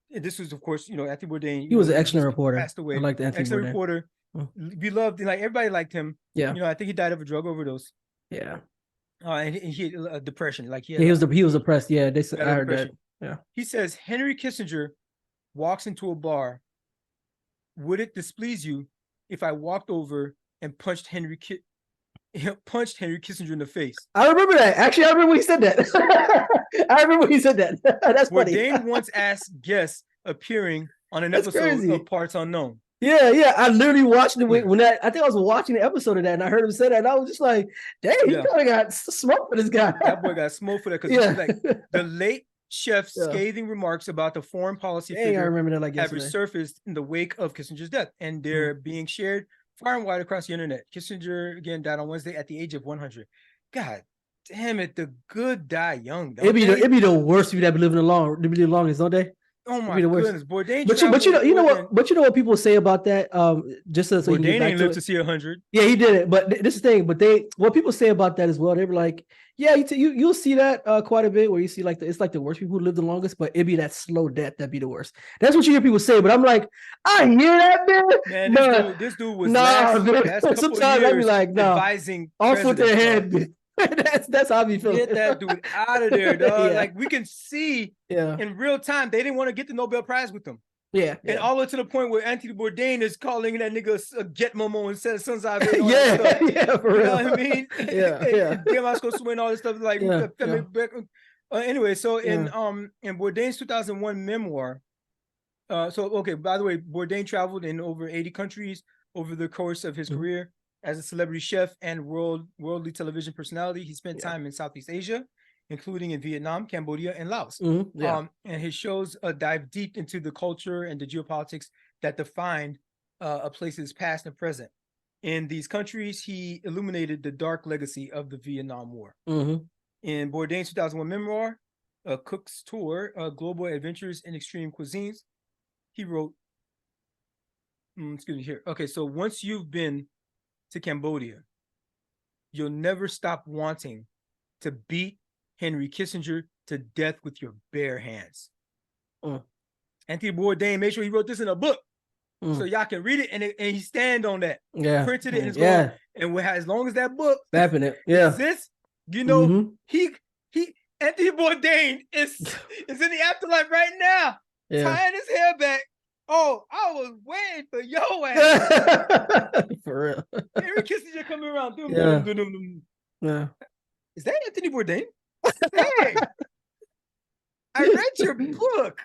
this was, of course, Anthony Bourdain. He was an excellent reporter. Passed away. I like the Anthony Excellent Bourdain. reporter. We loved, like, everybody liked him. Yeah. I think he died of a drug overdose. Yeah. And he had depression. Like he was depressed. Yeah, they said I heard that. Yeah. He says Henry Kissinger walks into a bar. Would it displease you if I walked over and punched Henry Kissinger in the face? I remember that. Actually, I remember when he said that. I remember when he said that. That's funny. Bourdain once asked guests appearing on an episode of Parts Unknown. Yeah. I literally watched it when that. I think I was watching the episode of that, and I heard him say that, and I was just like, "Dang, he kind of got smoke for this guy." That boy got smoke for that because like the late chef's scathing remarks about the foreign policy figure I remember that like have resurfaced in the wake of Kissinger's death, and they're being shared far and wide across the internet. Kissinger again died on Wednesday at the age of 100. God damn it, the good die young. It'd be the worst if you have been living the longest, don't they? Oh my goodness, Bourdain. But you know what people say about that. Just so Bourdain ain't lived to see 100. Yeah, he did it. But this is the thing. But what people say about that as well. They were like, yeah, you'll see that quite a bit where you see like it's like the worst people who live the longest, but it'd be that slow death that'd be the worst. That's what you hear people say. But I'm like, I hear that, man. Man, this dude was last sometimes I'd be like, advising off with their head. that's how I be feeling. Get that dude out of there, dog. Like we can see in real time they didn't want to get the Nobel Prize with them. And all the way to the point where Anthony Bourdain is calling that nigga a get momo and says sons out. For real. You know what I mean? Yeah. Damascus swing all this stuff like anyway, so in Bourdain's 2001 memoir, by the way, Bourdain traveled in over 80 countries over the course of his career. As a celebrity chef and worldly television personality, he spent time in Southeast Asia, including in Vietnam, Cambodia, and Laos. And his shows dive deep into the culture and the geopolitics that defined a place's past and present. In these countries, he illuminated the dark legacy of the Vietnam War. In Bourdain's 2001 memoir, A Cook's Tour, Global Adventures in Extreme Cuisines, he wrote, so once you've been to Cambodia, you'll never stop wanting to beat Henry Kissinger to death with your bare hands. Anthony Bourdain made sure he wrote this in a book so y'all can read it and he stand on that. Printed it and it's going. And as long as that book exists, he Anthony Bourdain is in the afterlife right now, tying his hair back. Oh, I was waiting for your ass. For real. Henry Kissinger coming around. Is that Anthony Bourdain? Hey, I read your book.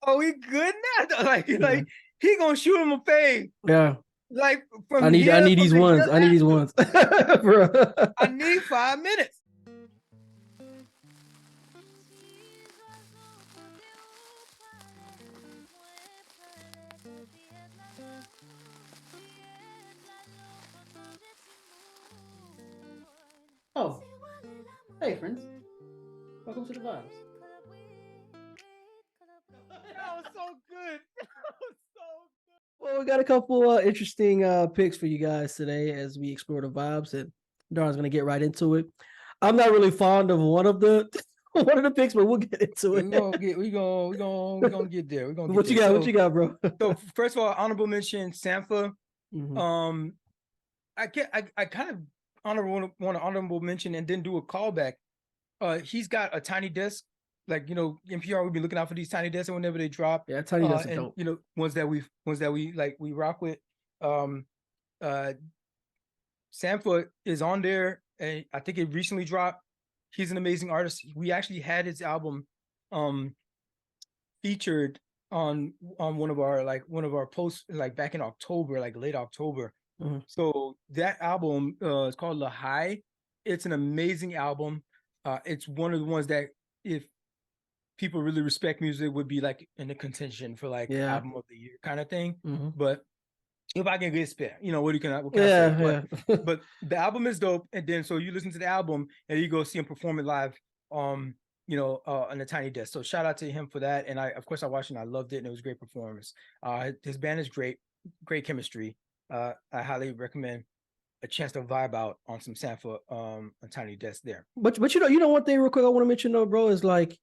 Are we good now? Like he gonna shoot him a fade. Like from I need these ones. I need these ones. I need 5 minutes. Oh, hey friends, welcome to the vibes. That was so good. Well, we got a couple interesting picks for you guys today as we explore the vibes, and Darwin's gonna get right into it. I'm not really fond of one of the picks, but we'll get into it. We're gonna get there. What you got, bro? So first of all, honorable mention Sampha. I kind of want to honorable mention and then do a callback. He's got a tiny desk, like NPR would be looking out for these tiny desks whenever they drop. Yeah, tiny desks are dope. Ones that we rock with. Sampha is on there, and I think it recently dropped. He's an amazing artist. We actually had his album featured on one of our posts back in October, like late October. So that album is called La High. It's an amazing album. It's one of the ones that if people really respect music would be like in the contention for album of the year kind of thing. But if I can get spit, what can I say? But the album is dope. And then so you listen to the album and you go see him perform it live on a tiny desk. So shout out to him for that. And I watched it and I loved it and it was a great performance. His band is great chemistry. I highly recommend a chance to vibe out on some Sampha, a Tiny Desk there. But you know one thing real quick I want to mention though, bro, is like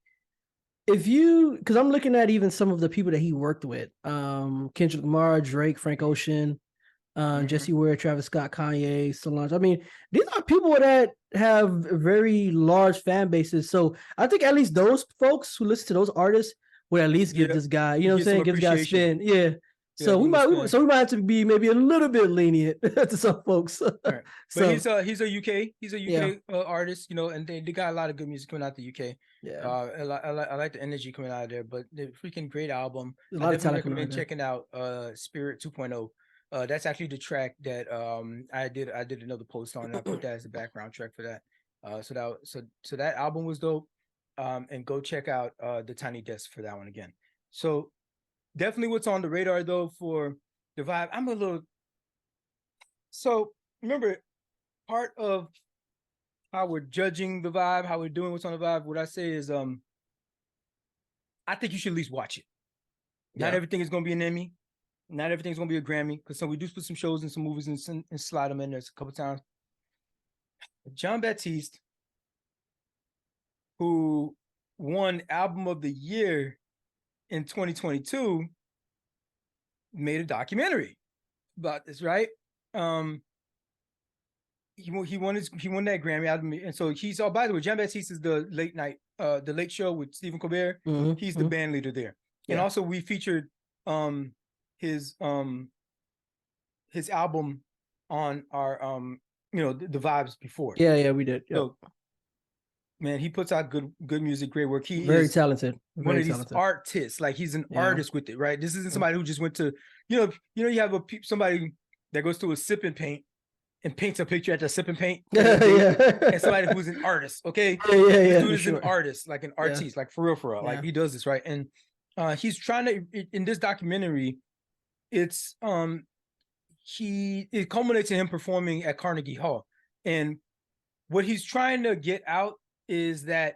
if you, because I'm looking at even some of the people that he worked with, Kendrick Lamar, Drake, Frank Ocean, Jesse Ware, Travis Scott, Kanye, Solange. I mean, these are people that have very large fan bases. So I think at least those folks who listen to those artists would at least give this guy, you know what I'm saying, give this guy a spin. Yeah. So we might have to be maybe a little bit lenient to some folks. Right. But he's a UK artist, you know, and they got a lot of good music coming out the UK. Yeah. I like the energy coming out of there, but the freaking great album. A lot I of talent recommend checking out Spirit 2.0. That's actually the track that I did another post on, and I put that as the background track for that. So that album was dope. And go check out the Tiny Desk for that one again. So definitely what's on the radar though for the vibe. I'm a little, so remember, part of how we're judging the vibe, how we're doing what's on the vibe, what I say is I think you should at least watch it. Not everything is going to be an Emmy. Not everything's going to be a Grammy, because so we do put some shows and some movies and slide them in there a couple times. John Batiste, who won Album of the Year in 2022, made a documentary about this, right? He won that Grammy album, and so he's, oh, by the way, John Batiste is the the Late Show with Stephen Colbert. He's the band leader there, and also we featured his album on our the vibes before. Yeah, we did. So, man, he puts out good music, great work. He very is talented. One of these artists, like he's an artist with it, right? This isn't somebody who just went to, you have somebody that goes to a sip and paint and paints a picture at the sip and paint. And somebody who's an artist, okay? This dude is an artist, like an artiste, like for real. Like he does this, right? And he's trying to, in this documentary, it culminates in him performing at Carnegie Hall. And what he's trying to get out is that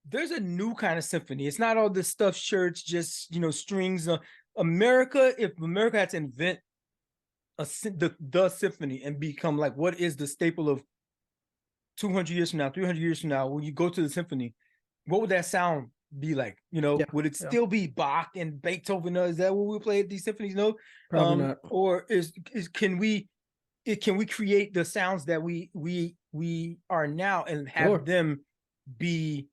there's a new kind of symphony. It's not all this stuffed shirts, just, strings. America, if America had to invent the symphony and become like what is the staple of 200 years from now, 300 years from now, when you go to the symphony, what would that sound be like? Would it still be Bach and Beethoven? Is that what we play at these symphonies? No, probably not. Or can we create the sounds that we are now and have them be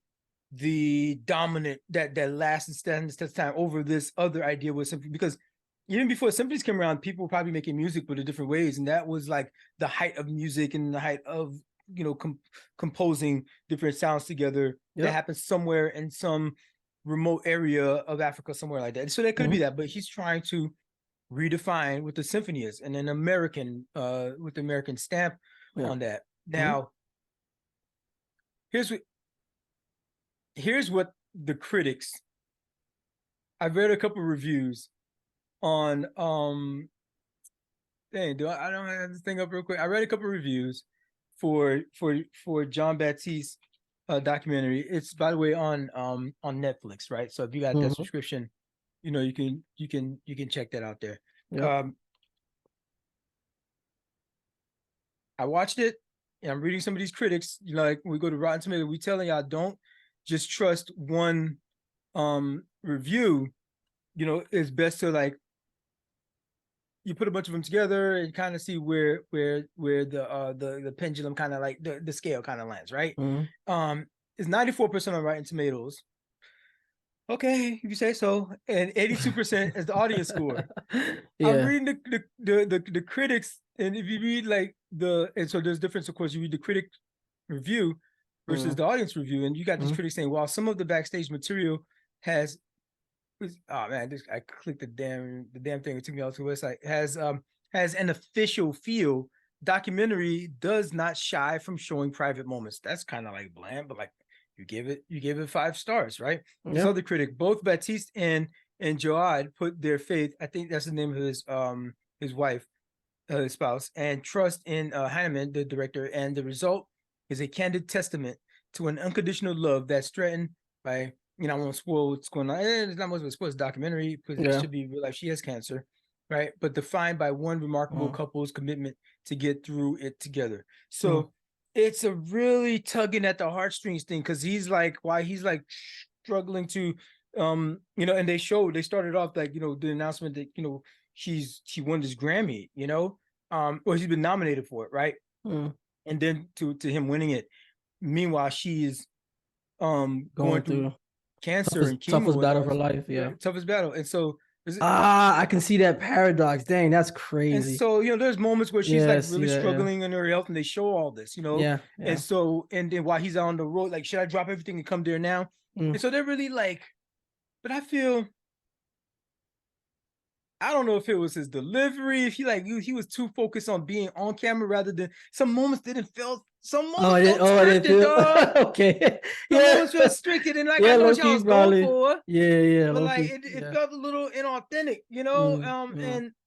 the dominant that lasts and stands the time over this other idea with symphony? Because even before symphonies came around, people were probably making music with it different ways, and that was like the height of music and the height of composing different sounds together. That happens somewhere in some remote area of Africa, somewhere like that. So that could be that, but he's trying to redefine what the symphony is, and an American with the American stamp on that. Now, here's what the critics. I've read a couple of reviews on I don't have this thing up real quick. I read a couple of reviews for John Batiste documentary. It's, by the way, on Netflix, right? So if you got that subscription, you can check that out there. I watched it, and I'm reading some of these critics. Like when we go to Rotten Tomatoes, we telling y'all don't just trust one review. It's best to like you put a bunch of them together and kind of see where the pendulum kind of like the scale kind of lands, right? It's 94% on Rotten Tomatoes. Okay, if you say so, and 82% is the audience score. I'm reading the critics, and if you read like and so there's difference, of course. You read the critic review versus the audience review, and you got these critics saying, "Well, some of the backstage material has." Oh man, I clicked the damn thing. It took me out to the website. Has an official feel. Documentary does not shy from showing private moments. That's kind of like bland, but like you give it 5 stars, right? This other critic, both Batiste and Joad put their faith. I think that's the name of his wife, his spouse, and trust in Heinemann, the director, and the result is a candid testament to an unconditional love that's threatened by. I won't spoil what's going on. It's not much of a spoil, it's a documentary because it should be real life. She has cancer. right? But defined by one remarkable couple's commitment to get through it together. So it's a really tugging at the heartstrings thing, because he's like, why he's like struggling to, you know, and they started off like, you know, the announcement that, you know, she won this Grammy, you know, or she's been nominated for it, right? And then to him winning it. Meanwhile, she is going through cancer and chemo. Toughest battle of her life, toughest battle. And so I can see that paradox. Dang, that's crazy. And so, you know, there's moments where she's like really struggling in her health, and they show all this, you know. And so, and then while he's on the road, like, should I drop everything and come there now? And so they're really like, but I feel, I don't know if it was his delivery, if he was too focused on being on camera rather than some moments didn't feel. Some moments scripted, dog. Okay. Some moments feel restricted, and like I know what I was going for. But like it felt a little inauthentic, you know.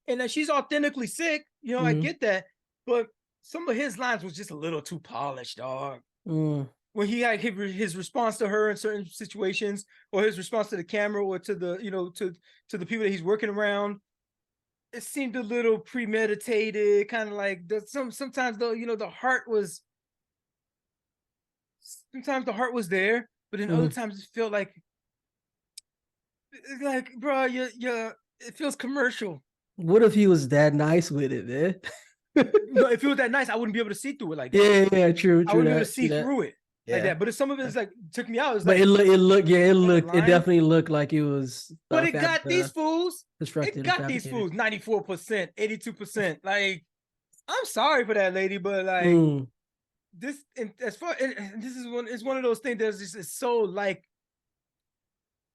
And that she's authentically sick, you know, I get that. But some of his lines was just a little too polished, dog. When he had his response to her in certain situations, or his response to the camera, or to the, you know, to the people that he's working around, it seemed a little premeditated, kind of like sometimes though, you know, the heart was. Sometimes the heart was there, but then other times it felt like, bro, it feels commercial. What if he was that nice with it, man? No, if it was that nice, I wouldn't be able to see through it like that. Yeah, true. I wouldn't be able to see through it like that. But if some of it's like took me out, but it definitely looked like it was. But it got these fools. It got these fools 94%, 82%. Like, I'm sorry for that lady, but like. This, and as far, and this is one of those things that's just, it's so like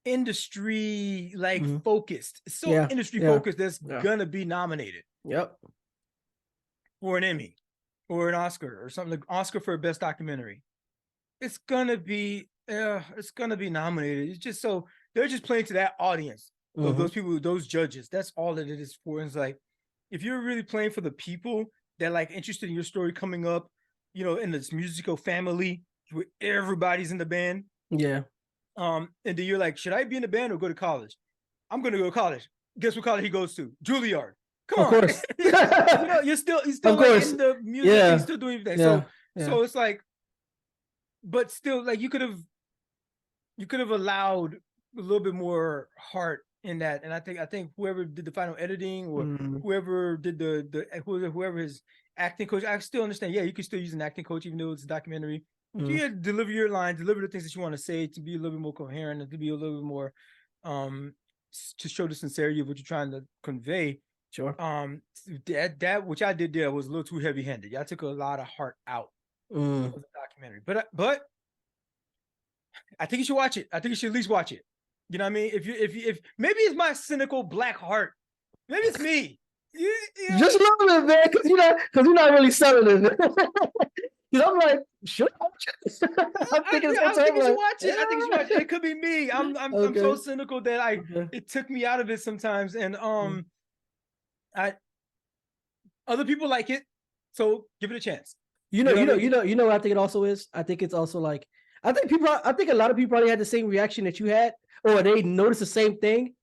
industry like focused. It's so industry focused that's gonna be nominated. For an Emmy or an Oscar or something, like Oscar for best documentary. It's gonna be nominated. It's just so they're just playing to that audience of those people, those judges. That's all that it is for. And it's like, if you're really playing for the people that like interested in your story coming up, you know, in this musical family where everybody's in the band. And then you're like, should I be in the band or go to college? I'm gonna go to college. Guess what college he goes to? Juilliard. Come on. Of course. You know, you're still like in the music, you're still doing that. So it's like, but still, like, you could have allowed a little bit more heart in that. And I think whoever did the final editing, or whoever did whoever his acting coach, I still understand. Yeah, you can still use an acting coach, even though it's a documentary. You gotta deliver your lines, deliver the things that you want to say, to be a little bit more coherent, and to be a little bit more, to show the sincerity of what you're trying to convey. That which I did there was a little too heavy-handed. Y'all took a lot of heart out of the documentary. But I think you should watch it. I think you should at least watch it. You know what I mean? If maybe it's my cynical black heart. Maybe it's me. Just a little bit, man, because you're not really selling it. Because I'm like, should I watch it? I think you should watch it. I think you should watch it. It could be me. I'm so cynical that it took me out of it sometimes. And other people like it, so give it a chance. You know what I think it also is? I think it's also like, I think a lot of people probably had the same reaction that you had, or they noticed the same thing,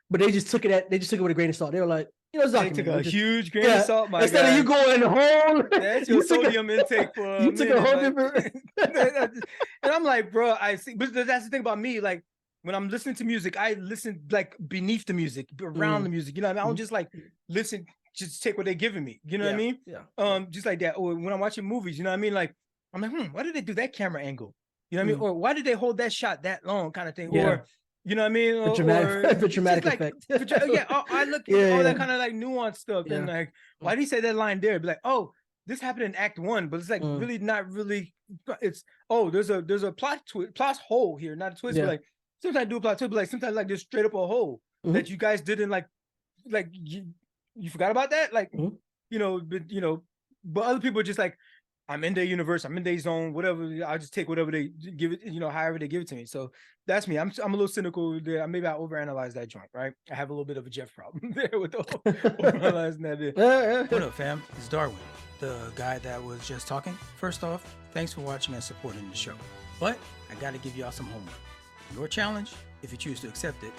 but they just took it with a grain of salt. They were like, you know, they took a huge grain of salt, my instead guy. of you going whole. That's your sodium intake for you took a whole different. And I'm like, bro, I see, but that's the thing about me. Like, when I'm listening to music, I listen like beneath the music, around the music. You know what I mean? I don't just like listen, just take what they're giving me. You know what I mean? Just like that. Or when I'm watching movies, you know what I mean? Like, I'm like, why did they do that camera angle? You know what I mean? Or why did they hold that shot that long, kind of thing? Or, you know what I mean? The dramatic effect. I look at all that kind of like nuanced stuff. And like, why did he say that line there? Be like, oh, this happened in Act 1, but it's like really not really. It's there's a plot hole here, not a twist. But like, sometimes I do a plot twist, but like sometimes like there's straight up a hole that you guys didn't like you forgot about that, like but other people are just like, I'm in their universe, I'm in their zone, whatever. I'll just take whatever they give it, however they give it to me. So that's me. I'm a little cynical there. Maybe I overanalyze that joint, right? I have a little bit of a Jeff problem there with the overanalyzing that. What up, fam? It's Darwin, the guy that was just talking. First off, thanks for watching and supporting the show. But I got to give y'all some homework. Your challenge, if you choose to accept it,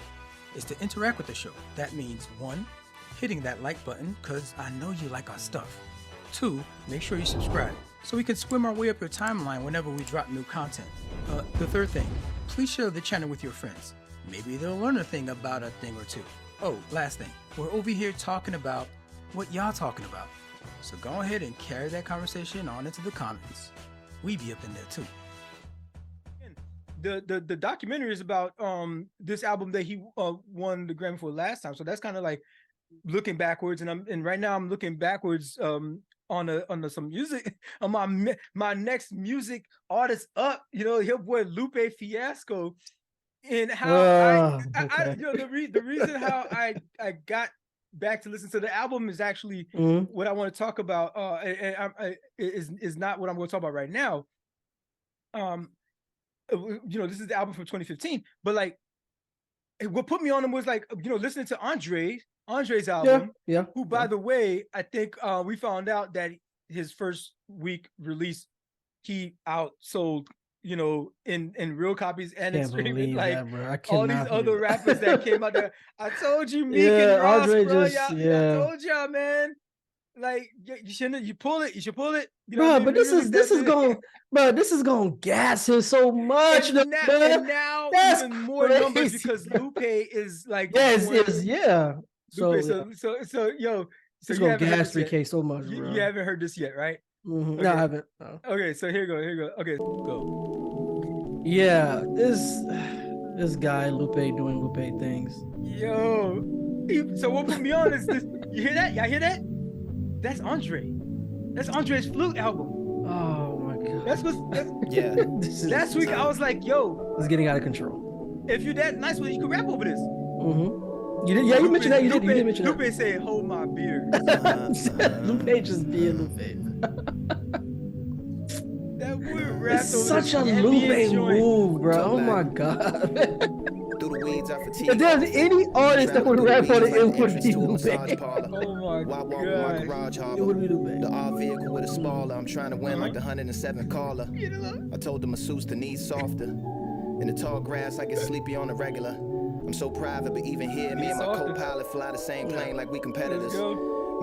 is to interact with the show. That means 1, hitting that like button because I know you like our stuff. 2, make sure you subscribe so we can swim our way up your timeline whenever we drop new content. The 3rd thing, please share the channel with your friends. Maybe they'll learn a thing about a thing or two. Oh, last thing, we're over here talking about what y'all talking about. So go ahead and carry that conversation on into the comments. We be up in there too. The documentary is about this album that he won the Grammy for last time. So that's kind of like looking backwards, and right now I'm looking backwards on some music on my next music artist up, your boy Lupe Fiasco, and how I the reason how I got back to listen to the album is actually what I want to talk about, is not what I'm going to talk about right now. This is the album from 2015, but like what put me on him was like, listening to Andre's album, who, by the way, I think we found out that his first week release, he outsold, in real copies and in streaming, like all these other rappers that came out there. I told you, Meek and Ross, bro, I told y'all, man. Like you should pull it. Bro, but this is going gas him so much. And now that's even more numbers because Lupe is like So it's gonna gas 3K so much, bro. You haven't heard this yet, right? Okay. No, I haven't. No. Okay, so here you go. Okay, go. Yeah, this guy Lupe doing Lupe things. So what put me on is this. You hear that? Y'all hear that? That's Andre. That's Andre's flute album. Oh my god. Last week I was like, it's getting out of control. If you're that nice, you could rap over this. You did, you mentioned that. You did mention that. Lupe said, "Hold my beer." Lupe just being Lupe. That boy rapped it's such a Lupe move, bro. Oh my god. If there's any artist that would rap on it, it would be Lupe. Oh my god. It would be Lupe. The R vehicle with a smaller. I'm trying to win like the 107 caller. I told the masseuse the knees softer. In the tall grass, I get sleepy on the regular. I'm so private, but even here, me and my co-pilot fly the same plane like we competitors.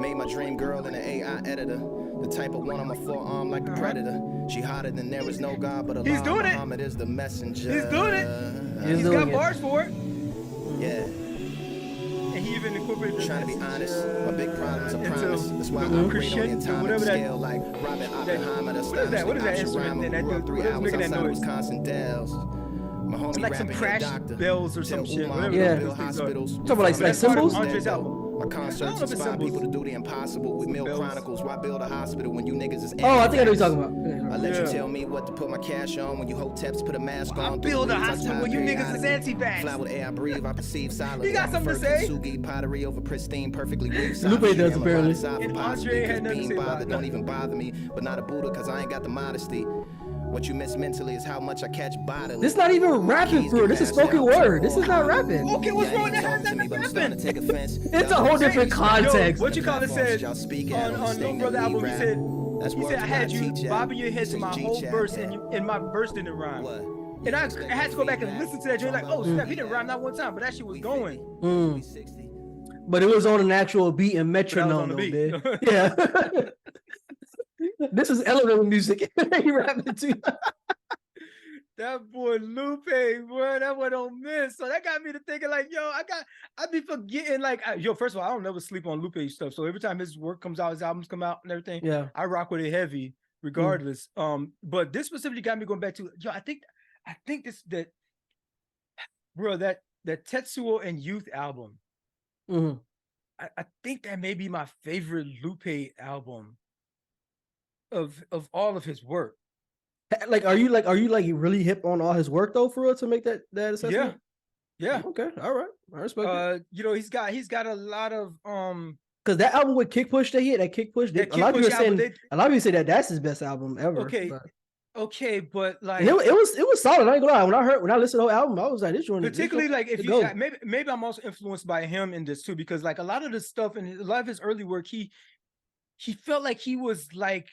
Made my dream girl in an AI editor. The type of one on my forearm like the predator. She hotter than there is no God, but Allah Muhammad is the messenger. He's doing it. He's got bars for it. Yeah. And he even incorporated. Trying to be honest, my big problems are promise. That's why I'm great on the atomic scale like Robert Oppenheimer. What is that instrument that dude? 3 hours making that noise? Wisconsin Dells. It's like some crash bells or some shit. Talking about like cymbals. Andre's album. My concerts inspire people to do the impossible with Mill Chronicles. Why build a hospital when you niggas is I think I know what you're talking about. I let you tell me what to put my cash on when you hoteps put a mask on. I build a hospital when you niggas is anti-vax. Fly with air I breathe, I perceive silence. You got something to say? Sugi pottery over pristine, perfectly weaved. Lupe does apparently. And Andre had nothing to say about it. Don't even bother me, but not a Buddha cause I ain't got the modesty. What you miss mentally is how much I catch bodily. This not even rapping, bro. This is spoken word. This is not rapping. Okay, what's wrong with that? That's not rapping. It's a whole different context. What you call it said on No Brother album, he said I had you bobbing your head to my whole verse and my verse didn't rhyme. And I had to go back and listen to that joint like, oh snap, he didn't rhyme not one time, but that shit was going. But it was on an actual beat and metronome, though, yeah. This is elevator music. He rapping too. That boy Lupe, boy, that boy don't miss. So that got me to thinking like, I be forgetting like, first of all, I don't never sleep on Lupe stuff. So every time his work comes out, his albums come out and everything, I rock with it heavy regardless. But this specifically got me going back to, I think that Tetsuo and Youth album, I think that may be my favorite Lupe album of all of his work. Like, are you really hip on all his work though, for real, to make that assessment? Yeah. Okay. All right. I respect it. He's got a lot of because that album with Kick Push that he had, that Kick Push, a lot of people say that that's his best album ever. Okay, but like it was solid. I ain't gonna lie. When I listened to the whole album, I was like, this one. Particularly like if maybe I'm also influenced by him in this too, because like a lot of the stuff and a lot of his early work, he felt like he was like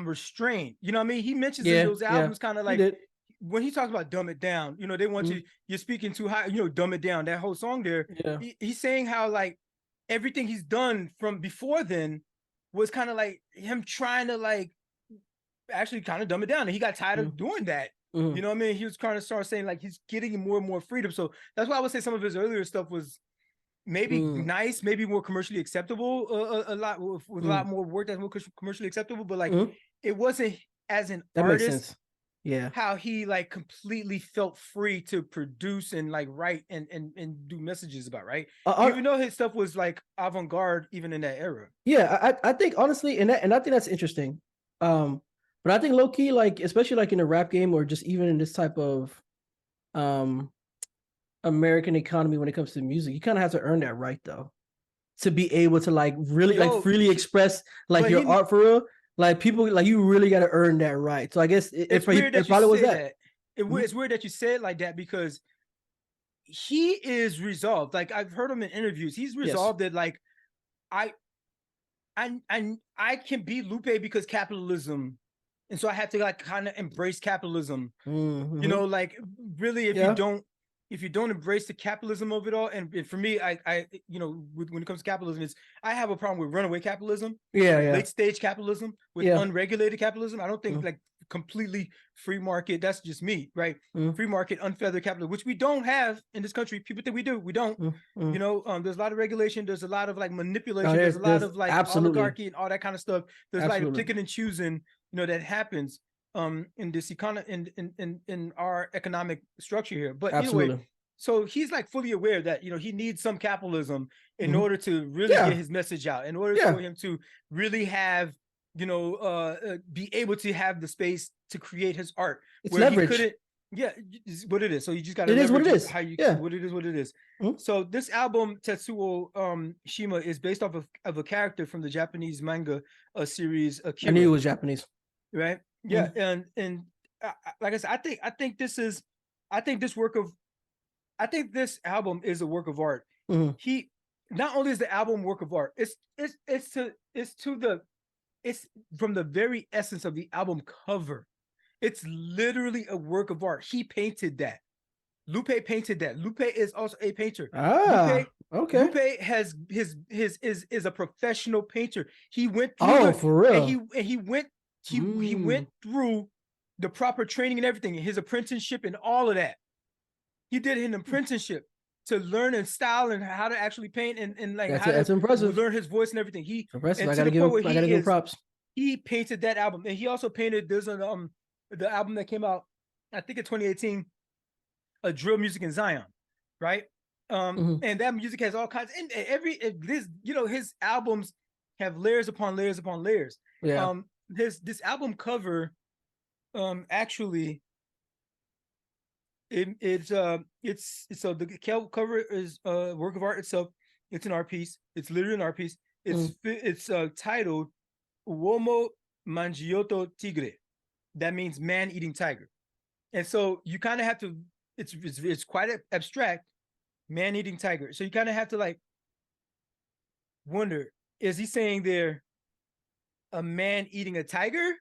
restrained. You know what I mean? He mentions in those albums kind of like when he talks about dumb it down, they want you're speaking too high, dumb it down. That whole song there, he's saying how like everything he's done from before then was kind of like him trying to like actually kind of dumb it down. And he got tired of doing that. You know what I mean? He was kind of start saying like he's getting more and more freedom. So that's why I would say some of his earlier stuff was maybe nice, maybe more commercially acceptable, a lot with a lot more work that's more commercially acceptable, but like it wasn't as an That artist. makes sense. Yeah. How he like completely felt free to produce and like write and do messages about, right? Even though his stuff was like avant-garde even in that era. Yeah, I think honestly, and I think that's interesting. But I think low key, like especially like in a rap game or just even in this type of American economy when it comes to music, you kind of have to earn that right though, to be able to like really like freely express like your art for real. Like people, like you really got to earn that right. So I guess it probably was that. It's weird that you say it like that because he is resolved. Like I've heard him in interviews. He's resolved that like I can be Lupe because capitalism, and so I had to like kind of embrace capitalism. You know, like really, if you don't embrace the capitalism of it all, and for me, I you know, when it comes to capitalism, I have a problem with runaway capitalism, late stage capitalism, with unregulated capitalism. I don't think like completely free market. That's just me, right? Free market, unfeathered capitalism, which we don't have in this country. People think we do. We don't. You know, there's a lot of regulation. There's a lot of like manipulation. There's a lot of like oligarchy and all that kind of stuff. There's like picking and choosing. You know, that happens. In this in our economic structure here. But anyway, so he's like fully aware that, you know, he needs some capitalism in order to really get his message out, in order for him to really have, you know, be able to have the space to create his art. It's where leverage. He couldn't, is what it is. So you just got to it is what it is. How you what it is, what it is. So this album, Tetsuo Shima, is based off of a character from the Japanese manga series Akira. I knew it was Japanese. Right? Yeah, and like I said, I think this album is a work of art. He not only is the album work of art, it's from the very essence of the album cover. It's literally a work of art. He painted that. Lupe painted that. Lupe is also a painter. Lupe has is a professional painter. He went through for real. And he went through the proper training and everything, his apprenticeship and all of that. He did an apprenticeship to learn and style and how to actually paint and like that's impressive. Learn his voice and everything. Impressive. I gotta give him props. He painted that album, and he also painted the album that came out, I think in 2018, a drill music in Zion, right? And that music has all kinds, and his albums have layers upon layers upon layers. Yeah. This album cover, actually, it's so the cover is a work of art itself. It's an art piece. It's literally an art piece. It's titled Uomo Mangiato Tigre. That means man-eating tiger. And so you kind of have to. It's quite abstract, man-eating tiger. So you kind of have to like wonder: is he saying there a man eating a tiger,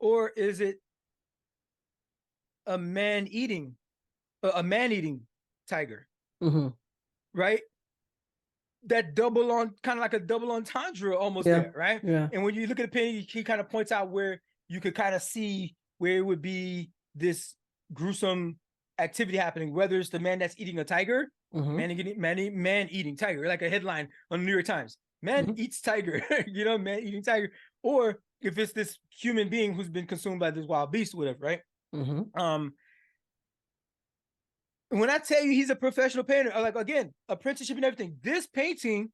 or is it a man eating tiger? Right? That kind of like a double entendre almost there, right? Yeah. And when you look at the painting, he kind of points out where you could kind of see where it would be gruesome activity happening, whether it's the man that's eating a tiger, man eating tiger, like a headline on the New York Times. Man eats tiger, man eating tiger. Or if it's this human being who's been consumed by this wild beast or whatever, right? When I tell you he's a professional painter, like again, apprenticeship and everything, this painting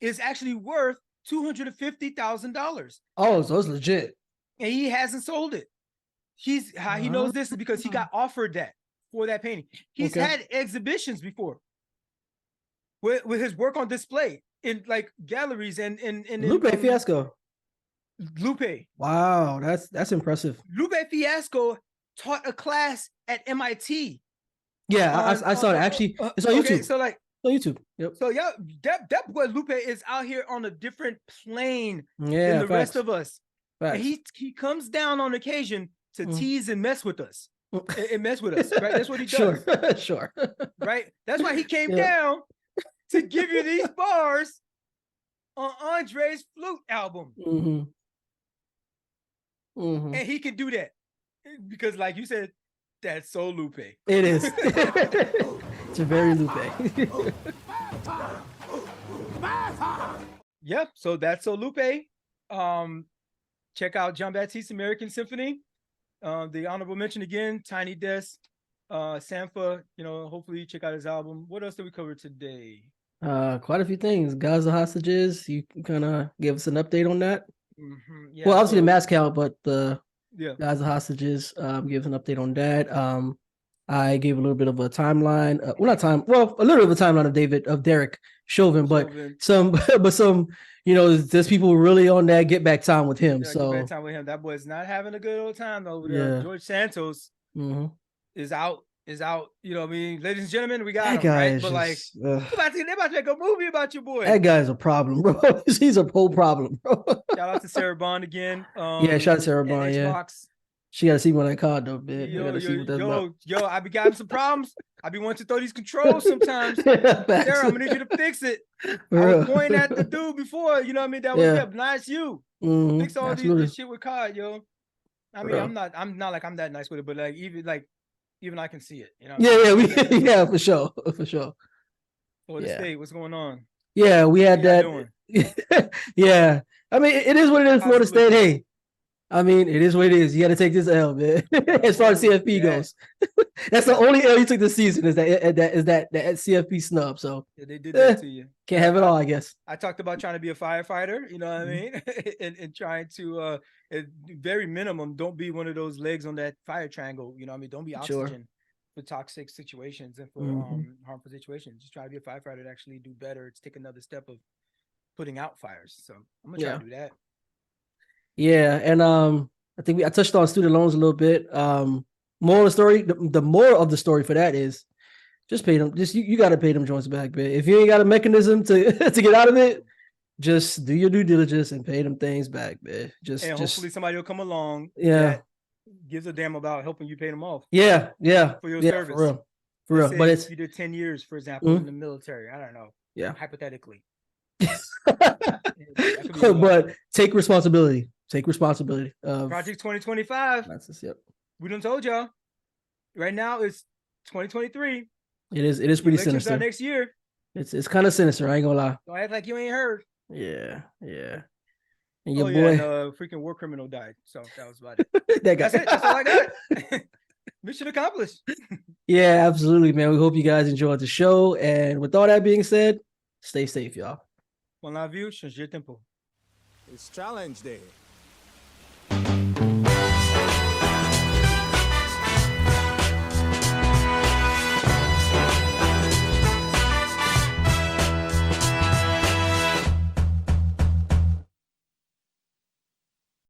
is actually worth $250,000. Oh, so it's legit. And he hasn't sold it. He knows this is because he got offered that for that painting. He's had exhibitions before with his work on display in like galleries and Lupe Fiasco. Lupe. Wow, that's impressive. Lupe Fiasco taught a class at MIT. Yeah, I saw it actually. It's on YouTube. So like on YouTube. Yep. So yeah, that boy Lupe is out here on a different plane than the facts. rest of us. Facts. And he comes down on occasion to tease and mess with us. And mess with us, right? That's what he does. Sure. Right? That's why he came down to give you these bars on Andre's flute album. And he can do that because, like you said, that's so Lupe. It is. It's a very Lupe. Yep. So that's so Lupe. Check out John Batiste American Symphony. The honorable mention again, Tiny Desk, Sampha. Hopefully check out his album. What else did we cover today? Quite a few things. Gaza Hostages. You can kind of give us an update on that. Yeah, well, obviously the mass count, but the yeah, Gaza Hostages. Give us an update on that. I gave a little bit of a timeline. A little bit of a timeline of Derek Chauvin, but some, there's people really on that get back time with him. Yeah, so get back time with him. That boy's not having a good old time over there. George Santos is out. You know what I mean? Ladies and gentlemen, we got him, right? But just, they're about to make a movie about your boy. That guy's a problem, bro. He's a whole problem, bro. Shout out to Sarah Bond again. Yeah, shout out to Sarah Bond. Yeah. She got to see when I called though, man. Yo, I be having some problems. I be wanting to throw these controls sometimes. Sarah, I'm gonna need you to fix it. I was pointing at the dude before, you know what I mean? That was nice you. Fix all this shit with COD, yo. I mean, I'm not like I'm that nice with it, but like even I can see it, you know. Yeah, for sure. For the state, what's going on? Yeah, we had that. Yeah. I mean, it is what it is, Florida State. Hey. I mean, it is what it is. You got to take this L, man. As far as CFP goes, that's the only L you took this season. Is that CFP snub? So they did that to you. Can't have it all, I guess. I talked about trying to be a firefighter. You know what I mean? and trying to, at very minimum, don't be one of those legs on that fire triangle. You know what I mean? Don't be oxygen for toxic situations and for harmful situations. Just try to be a firefighter to actually do better. To take another step of putting out fires. So I'm gonna try to do that. Yeah, and I think I touched on student loans a little bit. Moral of the story, the moral of the story for that is just pay them. Just you got to pay them joints back, man. If you ain't got a mechanism to get out of it, just do your due diligence and pay them things back, man. Hopefully somebody will come along. That gives a damn about helping you pay them off. Yeah. For your service. For real. But it's you did 10 years, for example, in the military. I don't know. Yeah. Hypothetically. But take responsibility. Take responsibility. Project 2025. We done told y'all. Right now it's 2023. It is pretty sinister. Next year. It's kind of sinister. I ain't gonna lie. Don't act like you ain't heard. Yeah. And your boy, freaking war criminal died. So that was about it. That's it. That's all I got. Mission accomplished. Yeah, absolutely, man. We hope you guys enjoyed the show. And with all that being said, stay safe, y'all. On la view, changer tempo. It's challenge day.